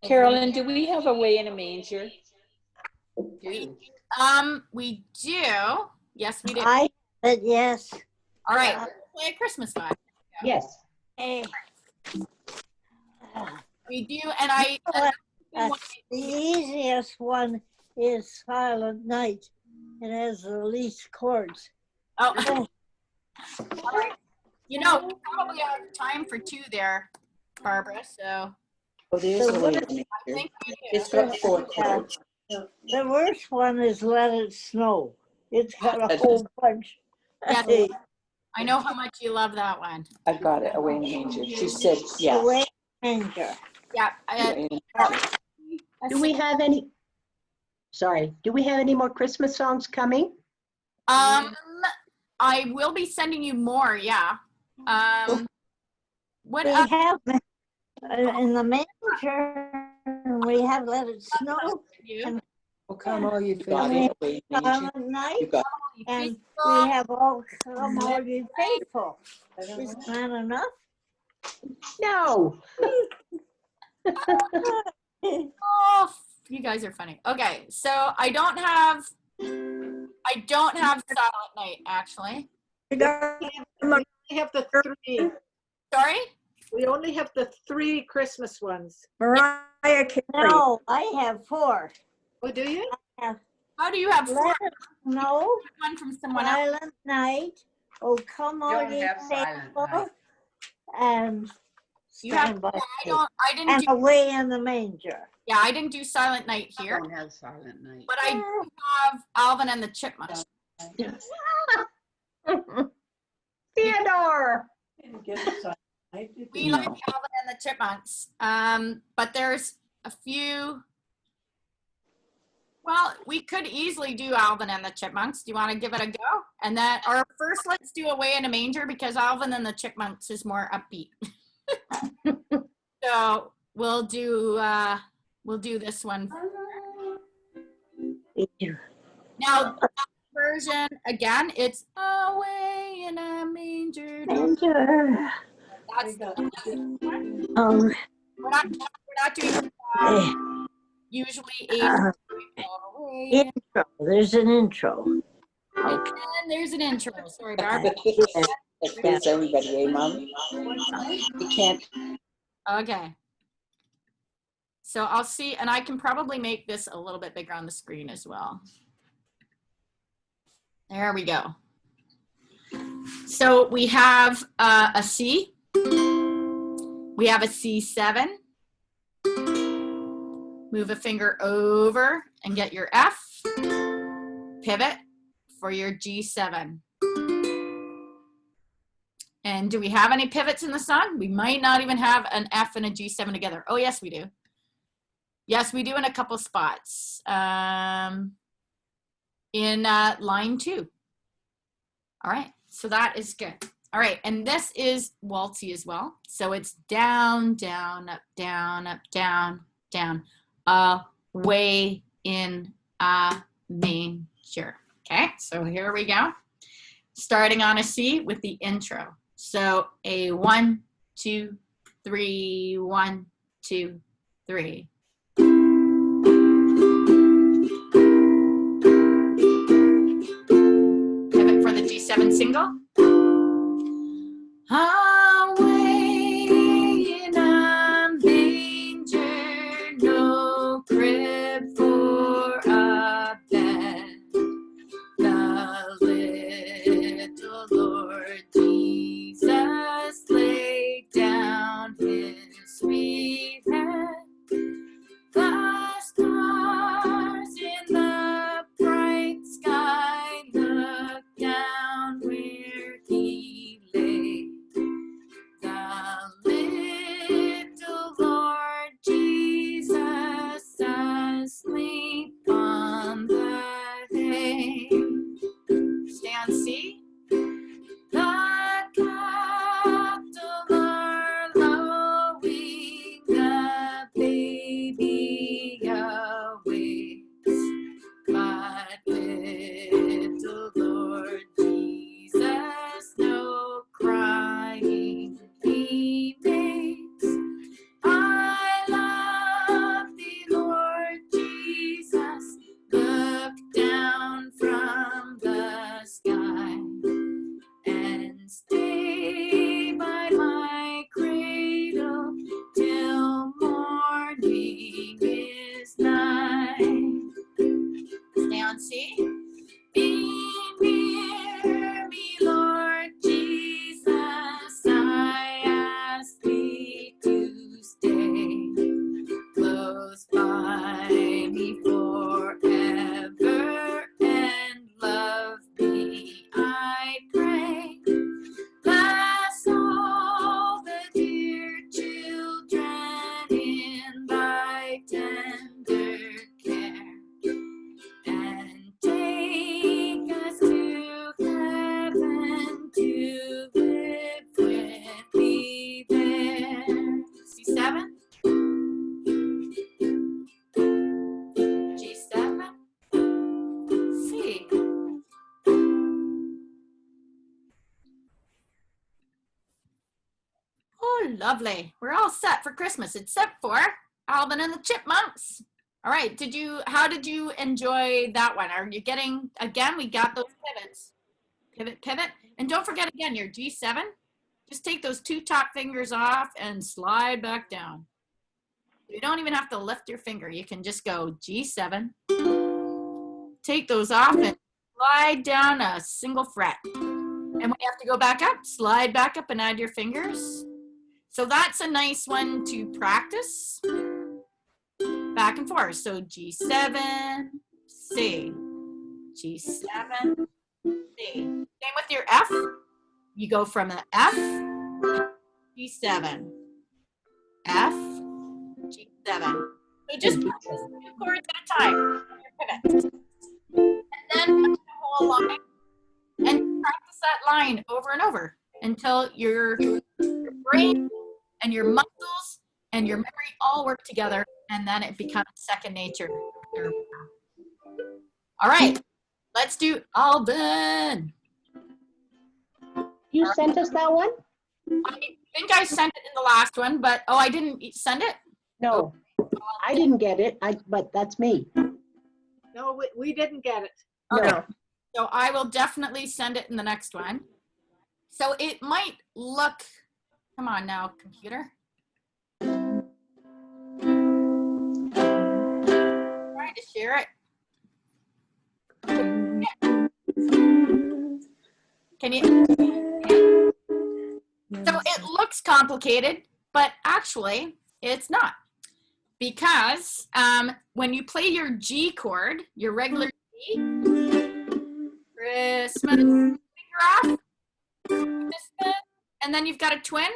Speaker 10: Carolyn, do we have Away in a Manger?
Speaker 1: We do. Yes, we do.
Speaker 3: I said yes.
Speaker 1: All right. Let's play a Christmas vibe.
Speaker 9: Yes.
Speaker 3: Hey.
Speaker 1: We do. And I.
Speaker 3: The easiest one is Silent Night. It has the least chords.
Speaker 1: Oh. All right. You know, we probably have time for two there, Barbara. So.
Speaker 10: Oh, there's
Speaker 3: So
Speaker 10: Away
Speaker 3: what
Speaker 10: in a Manger.
Speaker 1: I think we do.
Speaker 10: It's got 4 chords.
Speaker 3: The worst one is Let It Snow. It's got a whole bunch.
Speaker 1: Yes.
Speaker 3: Hey,
Speaker 1: I know how much you love that one.
Speaker 10: I've got it, Away in a Manger. She said yes.
Speaker 3: Away Manger.
Speaker 1: Yeah.
Speaker 10: Away in
Speaker 9: Do we have any, sorry, do we have any more Christmas songs coming?
Speaker 1: I will be sending you more. Yeah. What?
Speaker 3: We have in the manger, we have Let It Snow.
Speaker 1: You?
Speaker 2: Oh, come all you
Speaker 10: You got it, Away in a Manger.
Speaker 3: Silent Night.
Speaker 10: You got
Speaker 3: And we have All Come All You Faithful. Is that enough?
Speaker 9: No.
Speaker 1: Oh, you guys are funny. Okay, so I don't have Silent Night actually.
Speaker 5: We only have the 3.
Speaker 1: Sorry.
Speaker 5: We only have the 3 Christmas ones.
Speaker 8: Mariah Carey.
Speaker 3: No, I have 4.
Speaker 5: Oh, do you?
Speaker 1: How do you have 4?
Speaker 3: Let It Snow,
Speaker 1: One from someone else.
Speaker 3: Silent Night, Oh Come All
Speaker 7: Don't
Speaker 3: You
Speaker 7: have Silent
Speaker 3: Faithful,
Speaker 7: Night.
Speaker 3: and
Speaker 1: You have.
Speaker 3: Stand By Me.
Speaker 1: I didn't
Speaker 3: And
Speaker 1: do.
Speaker 3: Away in the Manger.
Speaker 1: Yeah, I didn't do Silent Night
Speaker 7: I
Speaker 1: here,
Speaker 7: don't have Silent Night.
Speaker 1: but I do have Alvin and the Chipmunks.
Speaker 9: Theodore.
Speaker 1: We like Alvin and the Chipmunks, but there's a few. Well, we could easily do Alvin and the Chipmunks. Do you want to give it a go? And then, or first, let's do Away in a Manger because Alvin and the Chipmunks is more upbeat. So we'll do this one. Now, the version again, it's Away in a Manger. That's the one. We're not doing usually 8.
Speaker 3: Intro. There's an intro.
Speaker 1: And there's an intro. Sorry, Barb.
Speaker 10: That gives everybody, Mom? You can't.
Speaker 1: Okay. So I'll see, and I can probably make this a little bit bigger on the screen as well. There we go. So we have a C. We have a C7. Move a finger over and get your F. Pivot for your G7. And do we have any pivots in the song? We might not even have an F and a G7 together. Oh, yes, we do. Yes, we do in a couple spots. In line 2. All right, so that is good. All right, and this is waltzy as well. So it's down, down, up, down, up, down, down, away in a major. Okay, so here we go. Starting on a C with the intro. So a 1, 2, 3, 1, 2, 3. Pivot for the G7 single. Away in a manger, no crib for a bed. The little Lord Jesus laid down his sweet head. The stars in the bright sky look down where he lay. The little Lord Jesus asleep on the hay. Stay on C. The cattle are lowing, the baby awakes, but little Lord Jesus no crying he makes. I love thee, Lord Jesus, look down from the sky and stay by my cradle till morning is nigh. Stay on C. Be near me, Lord Jesus, I ask thee to stay close by me forever and love me, I pray. Bless all the dear children in thy tender care, and take us to heaven to live with thee there. C7, G7, C. Oh, lovely. We're all set for Christmas, except for Alvin and the Chipmunks. All right, how did you enjoy that one? Are you getting, again, we got those pivots. Pivot, pivot. And don't forget, again, your G7. Just take those 2 top fingers off and slide back down. You don't even have to lift your finger. You can just go G7. Take those off and slide down a single fret. And when you have to go back up, slide back up and add your fingers. So that's a nice one to practice. Back and forth. So G7, C, G7, C. Same with your F. You go from the F, G7, F, G7. So just practice 2 chords at a time. Pivot. And then the whole line. And practice that line over and over until your brain and your muscles and your memory all work together, and then it becomes second nature. All right, let's do Alvin.
Speaker 9: You sent us that one?
Speaker 1: I think I sent it in the last one, but I didn't send it?
Speaker 9: No, I didn't get it, but that's me.
Speaker 5: No, we didn't get it.
Speaker 1: Okay.
Speaker 8: No.
Speaker 1: So I will definitely send it in the next one. So it might look, come on now, computer. Trying to share it. Can you? So it looks complicated, but actually it's not. Because when you play your G chord, your regular G, Christmas, finger off, Christmas, and then you've got a twin.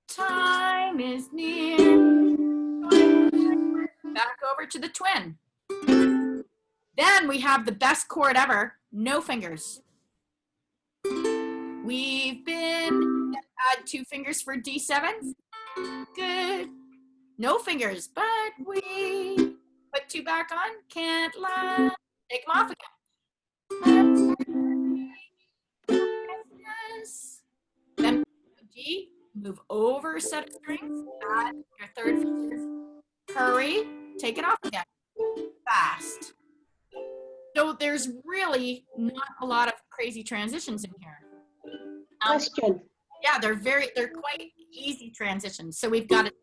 Speaker 1: Time is near. Back over to the twin. Then we have the best chord ever, no fingers. We've been, add 2 fingers for D7. Good. No fingers, but we put 2 back on, can't lie. Take them off again. Then G, move over a set of strings, add your 3rd finger. Hurry, take it off again. Fast. So there's really not a lot of crazy transitions in here.
Speaker 9: Question.
Speaker 1: Yeah, they're quite easy transitions. So we've got a G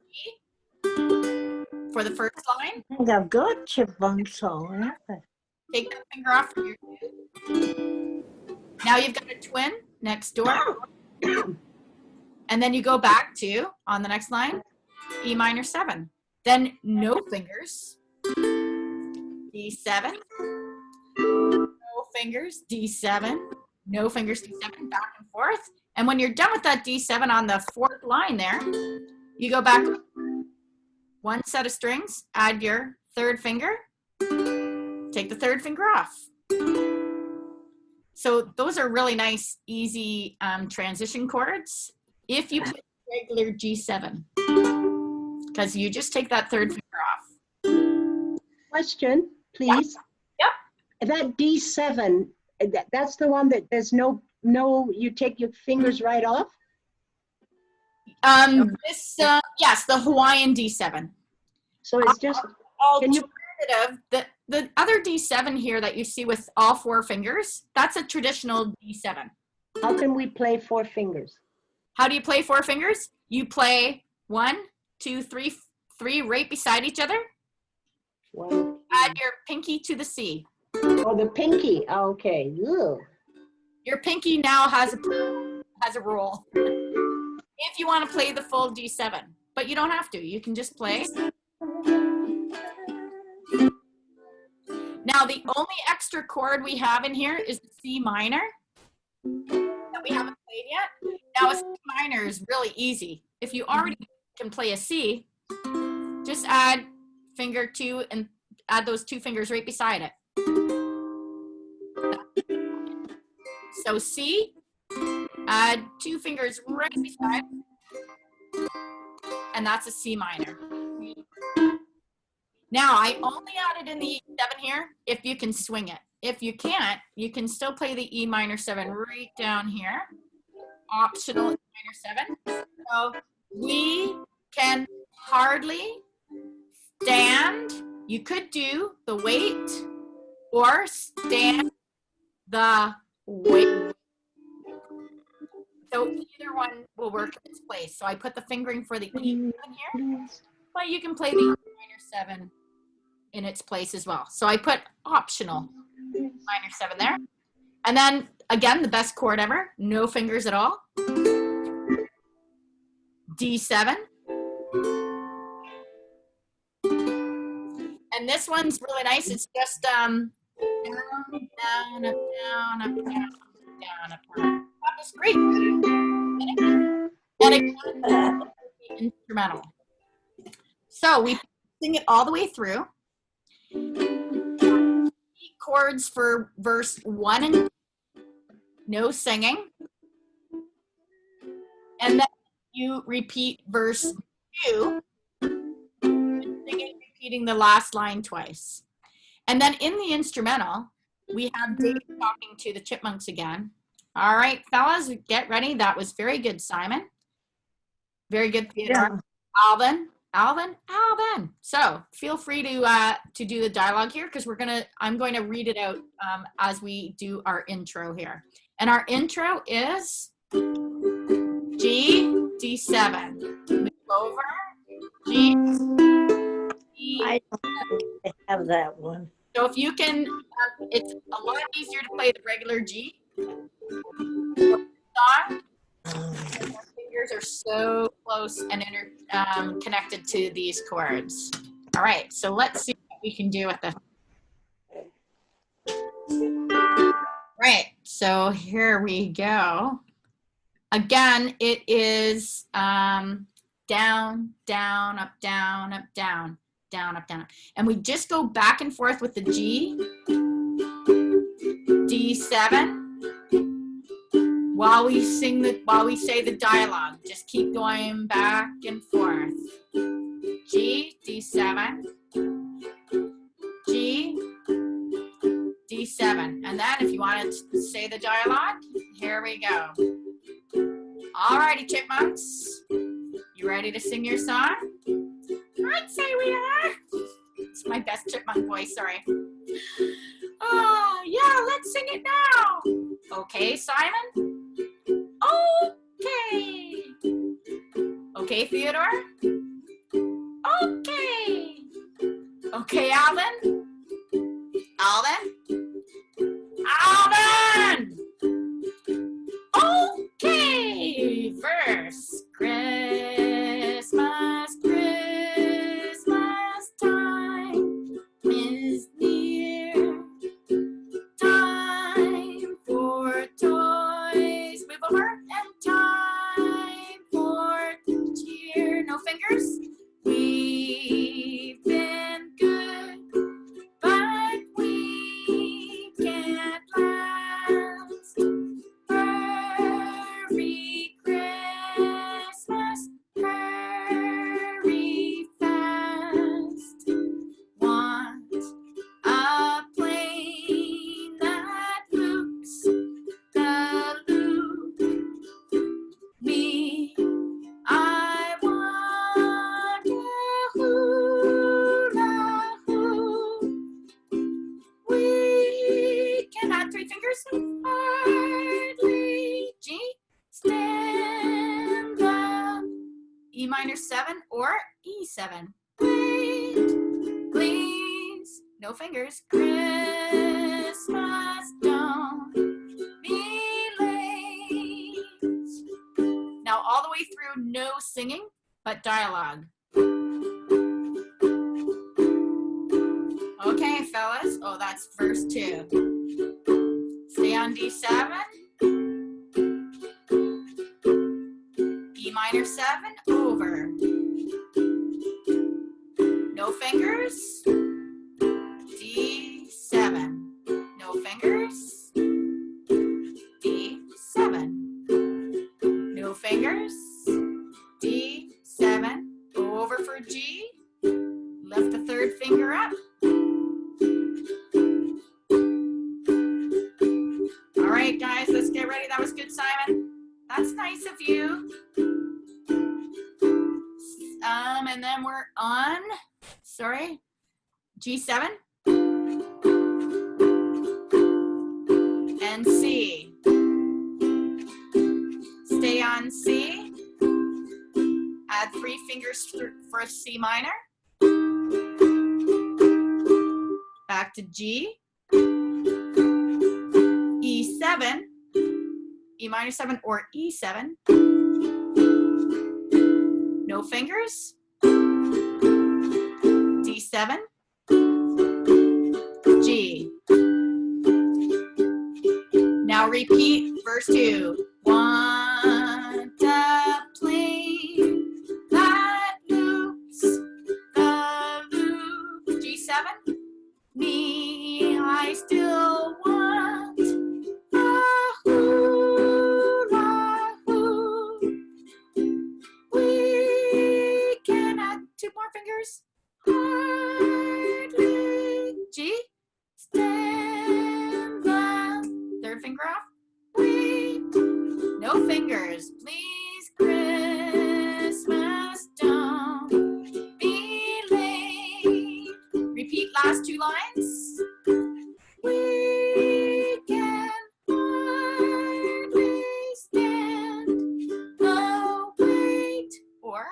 Speaker 1: for the first line.
Speaker 3: I think I've got chipmunks on.
Speaker 1: Take that finger off from your 2. Now you've got a twin next door. And then you go back to, on the next line, E minor 7. Then no fingers, D7. No fingers, D7. No fingers, D7, back and forth. And when you're done with that D7 on the 4th line there, you go back 1 set of strings, add your 3rd finger, take the 3rd finger off. So those are really nice, easy transition chords if you play regular G7, because you just take that 3rd finger off.
Speaker 9: Question, please.
Speaker 1: Yep.
Speaker 9: That D7, that's the one that there's no, you take your fingers right off?
Speaker 1: Yes, the Hawaiian D7.
Speaker 9: So it's just, can you?
Speaker 1: The other D7 here that you see with all 4 fingers, that's a traditional D7.
Speaker 9: How can we play 4 fingers?
Speaker 1: How do you play 4 fingers? You play 1, 2, 3, 3 right beside each other.
Speaker 9: 1.
Speaker 1: Add your pinky to the C.
Speaker 9: Oh, the pinky. Okay. Ew.
Speaker 1: Your pinky now has a roll. If you want to play the full D7, but you don't have to. You can just play. Now, the only extra chord we have in here is the C minor that we haven't played yet. Now, a C minor is really easy. If you already can play a C, just add finger 2 and add those 2 fingers right beside it. So C, add 2 fingers right beside, and that's a C minor. Now, I only added in the E7 here if you can swing it. If you can't, you can still play the E minor 7 right down here. Optional E minor 7. So we can hardly stand. You could do the weight or stand the weight. So either one will work in its place. So I put the fingering for the E in here, but you can play the E minor 7 in its place as well. So I put optional minor 7 there. And then again, the best chord ever, no fingers at all. D7. And this one's really nice. It's just down, down, up, down, up, down, down, up, down. That was great. And again, instrumental. So we sing it all the way through. Chords for verse 1 and 2, no singing. And then you repeat verse 2, singing, repeating the last line twice. And then in the instrumental, we have Dave talking to the chipmunks again. All right, fellas, get ready. That was very good, Simon. Very good, Theodore. Yeah. Alvin. So feel free to do the dialogue here, because I'm going to read it out as we do our intro here. And our intro is G, D7. Move over. G, D.
Speaker 3: I don't have that one.
Speaker 1: So if you can, it's a lot easier to play the regular G. Song. Our fingers are so close and connected to these chords. All right, so let's see what we can do with this. Right, so here we go. Again, it is down, down, up, down, up, down, down, up, down. And we just go back and forth with the G, D7, while we say the dialogue. Just keep going back and forth. G, D7, G, D7. And then if you want to say the dialogue, here we go. All righty, chipmunks. You ready to sing your song? I'd say we are. It's my best chipmunk voice, sorry. Oh, yeah, let's sing it now. Okay, Simon? Okay. Okay, Theodore? Okay. Okay, Alvin? Alvin? Alvin! Okay, verse. Christmas, Christmas time is near. Time for toys, move over, and time for cheer. No fingers. We've been good, but we can't last. Hurry, Christmas, hurry fast. Want a plane that looks the loop. Me, I want a hula hoop. We can add 3 fingers. Hardly. G, stand up. E minor 7 or E7. Wait, please. No fingers. Christmas, don't be late. Now all the way through, no singing, but dialogue. Okay, fellas. Oh, that's verse 2. Stay on D7. E minor 7, over. No fingers. D7. No fingers. D7. No fingers. D7. Over for G. Lift the 3rd finger up. All right, guys, let's get ready. That was good, Simon. That's nice of you. And then we're on, sorry, G7 and C. Stay on C. Add 3 fingers for a C minor. Back to G. E7. E minor 7 or E7. No fingers. D7. G. Now repeat verse 2. Want a plane that loops the loop. G7. Me, I still want a hula hoop. We can add 2 more fingers. Hardly. G. Stand up. 3rd finger off. We. No fingers. Please, Christmas, don't be late. Repeat last 2 lines. We can hardly stand the wait. Or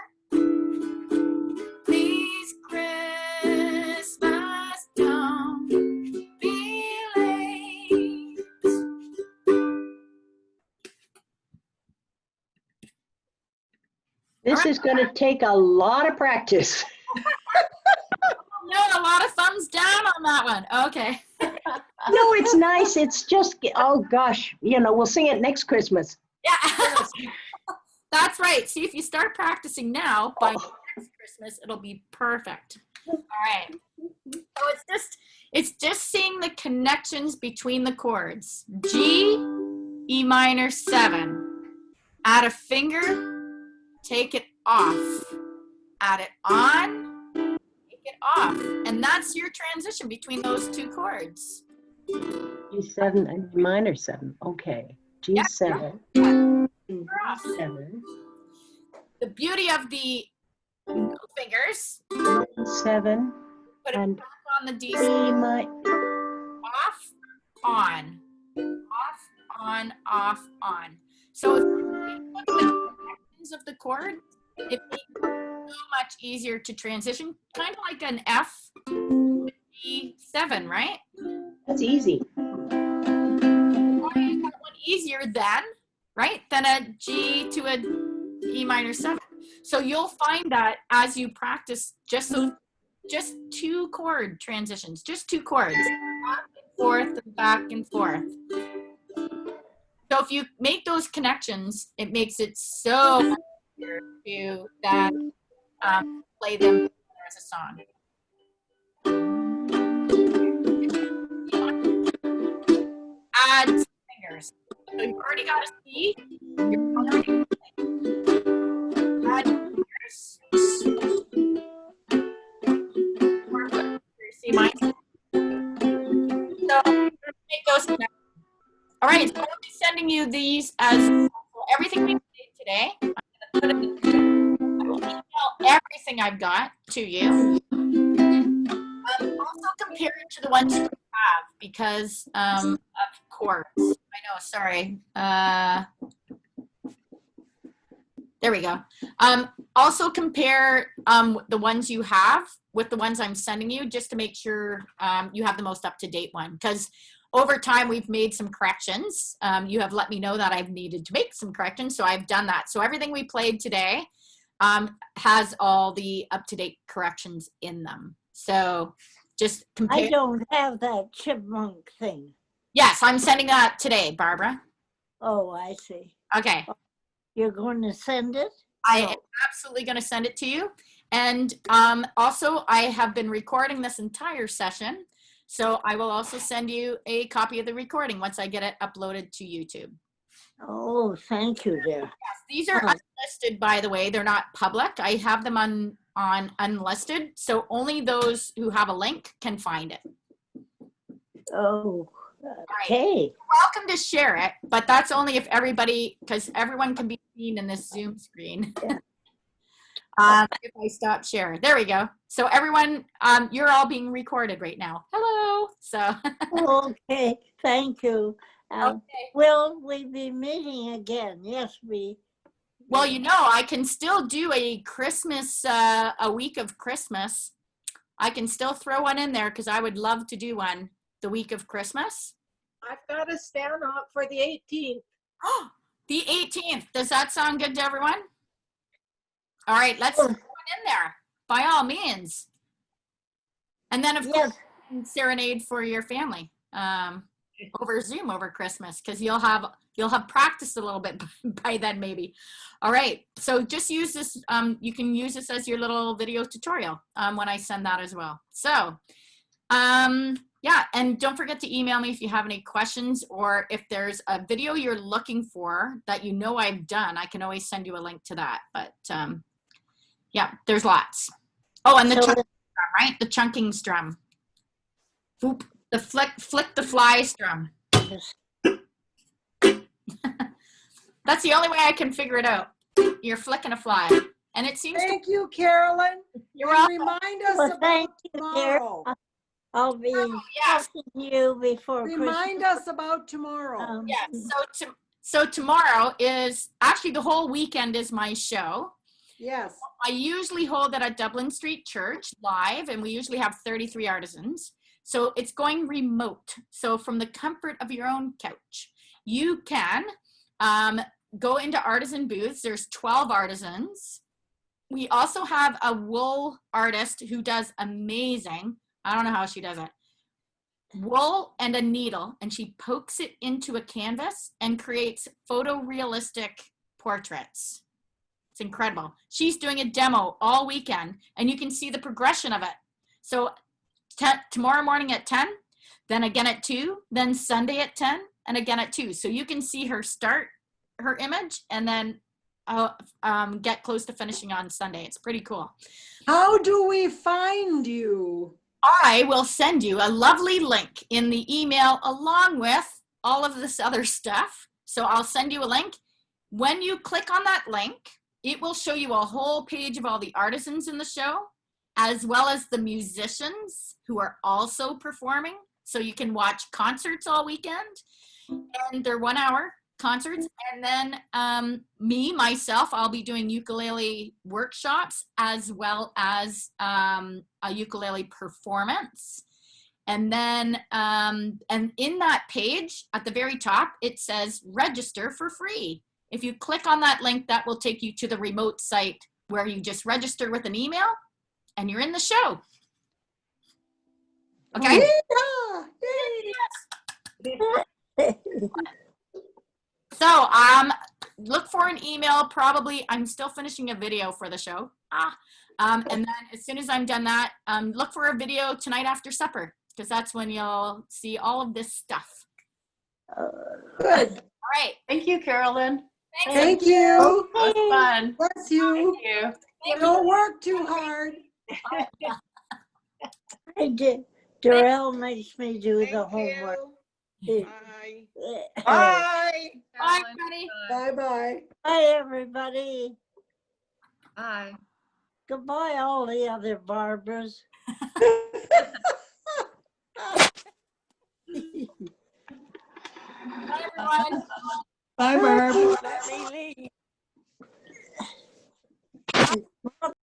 Speaker 1: please, Christmas, don't be late.
Speaker 9: This is going to take a lot of practice.
Speaker 1: No, a lot of thumbs down on that one. Okay.
Speaker 9: No, it's nice. It's just, oh gosh, we'll sing it next Christmas.
Speaker 1: Yeah. That's right. See, if you start practicing now, by next Christmas, it'll be perfect. All right. So it's just seeing the connections between the chords. G, E minor 7. Add a finger, take it off. Add it on, take it off. And that's your transition between those two chords.
Speaker 9: G7 and E minor 7. Okay. G7.
Speaker 1: Yeah.
Speaker 9: 7.
Speaker 1: The beauty of the fingers.
Speaker 9: 7.
Speaker 1: Put it
Speaker 9: And
Speaker 1: back on the D.
Speaker 9: E minor.
Speaker 1: Off, on. Off, on, off, on. So if you look at the connections of the chord, it makes it so much easier to transition, kind of like an F to E7, right?
Speaker 9: That's easy.
Speaker 1: Why is that one easier than, right, than a G to a E minor 7? So you'll find that as you practice just 2 chord transitions, just 2 chords, back and forth and back and forth. So if you make those connections, it makes it so much easier to then play them as a song. Add fingers. So you've already got a C. You're already add fingers. C minor. So make those connections. All right, so I'll be sending you these as everything we did today. I'm going to put it in. I will email everything I've got to you. Also compare it to the ones you have because of chords. I know, sorry. There we go. Also compare the ones you have with the ones I'm sending you just to make sure you have the most up-to-date one, because over time we've made some corrections. You have let me know that I've needed to make some corrections, so I've done that. So everything we played today has all the up-to-date corrections in them. So just compare.
Speaker 3: I don't have that chipmunk thing.
Speaker 1: Yes, I'm sending that today, Barbara.
Speaker 3: Oh, I see.
Speaker 1: Okay.
Speaker 3: You're going to send it?
Speaker 1: I am absolutely going to send it to you. And also, I have been recording this entire session. So I will also send you a copy of the recording once I get it uploaded to YouTube.
Speaker 3: Oh, thank you, dear.
Speaker 1: Yes, these are unlisted, by the way. They're not public. I have them on unlisted. So only those who have a link can find it.
Speaker 3: Oh, okay.
Speaker 1: You're welcome to share it, but that's only if everybody, because everyone can be seen in this Zoom screen.
Speaker 3: Yeah.
Speaker 1: If I stop sharing. There we go. So everyone, you're all being recorded right now. Hello. So.
Speaker 3: Okay, thank you.
Speaker 1: Okay.
Speaker 3: Will we be meeting again? Yes, we.
Speaker 1: Well, you know, I can still do a Christmas, a week of Christmas. I can still throw one in there because I would love to do one the week of Christmas.
Speaker 5: I've got us down for the 18th.
Speaker 1: Oh, the 18th. Does that sound good to everyone? All right, let's throw one in there by all means. And then, of course, serenade for your family over Zoom over Christmas, because you'll have practiced a little bit by then maybe. All right, so just use this. You can use this as your little video tutorial when I send that as well. So yeah, and don't forget to email me if you have any questions, or if there's a video you're looking for that you know I've done, I can always send you a link to that. But yeah, there's lots. Oh, and the chunking strum, right? The chunking strum. Boop. The flick the fly strum. That's the only way I can figure it out. You're flicking a fly. And it seems
Speaker 2: Thank you, Carolyn.
Speaker 1: You're welcome.
Speaker 2: Remind us
Speaker 3: Well,
Speaker 2: about
Speaker 3: thank you, dear.
Speaker 2: tomorrow.
Speaker 3: I'll be talking to you before
Speaker 2: Remind
Speaker 3: Christmas.
Speaker 2: us about tomorrow.
Speaker 1: Yes. So tomorrow is actually the whole weekend is my show.
Speaker 2: Yes.
Speaker 1: I usually hold it at Dublin Street Church live, and we usually have 33 artisans. So it's going remote. So from the comfort of your own couch, you can go into artisan booths. There's 12 artisans We also have a wool artist who does amazing. I don't know how she does it. Wool and a needle, and she pokes it into a canvas and creates photorealistic portraits. It's incredible. She's doing a demo all weekend, and you can see the progression of it. So tomorrow morning at 10, then again at 2, then Sunday at 10, and again at 2. So you can see her start her image and then get close to finishing on Sunday. It's pretty cool.
Speaker 2: How do we find you?
Speaker 1: I will send you a lovely link in the email along with all of this other stuff. So I'll send you a link. When you click on that link, it will show you a whole page of all the artisans in the show, as well as the musicians who are also performing. So you can watch concerts all weekend, and they're 1 hour concerts. And then myself, I'll be doing ukulele workshops as well as a ukulele performance. And then, and in that page at the very top, it says register for free. If you click on that link, that will take you to the remote site where you just register with an email and you're in the show. Okay.
Speaker 2: Yeah.
Speaker 1: So look for an email. Probably I'm still finishing a video for the show. And then as soon as I'm done that, look for a video tonight after supper, because that's when you'll see all of this stuff.
Speaker 2: Good.
Speaker 1: All right.
Speaker 7: Thank you, Carolyn.
Speaker 2: Thank you.
Speaker 7: That was fun.
Speaker 2: Bless you.
Speaker 7: Thank you.
Speaker 2: Don't work too hard.
Speaker 3: I did. Darrell makes me do the homework.
Speaker 6: Bye.
Speaker 7: Bye.
Speaker 1: Bye, buddy.
Speaker 2: Bye-bye.
Speaker 3: Bye, everybody.
Speaker 7: Bye.
Speaker 3: Goodbye, all the other Barbaras.
Speaker 1: Bye, everyone.
Speaker 2: Bye, Barb.
Speaker 3: Let me leave.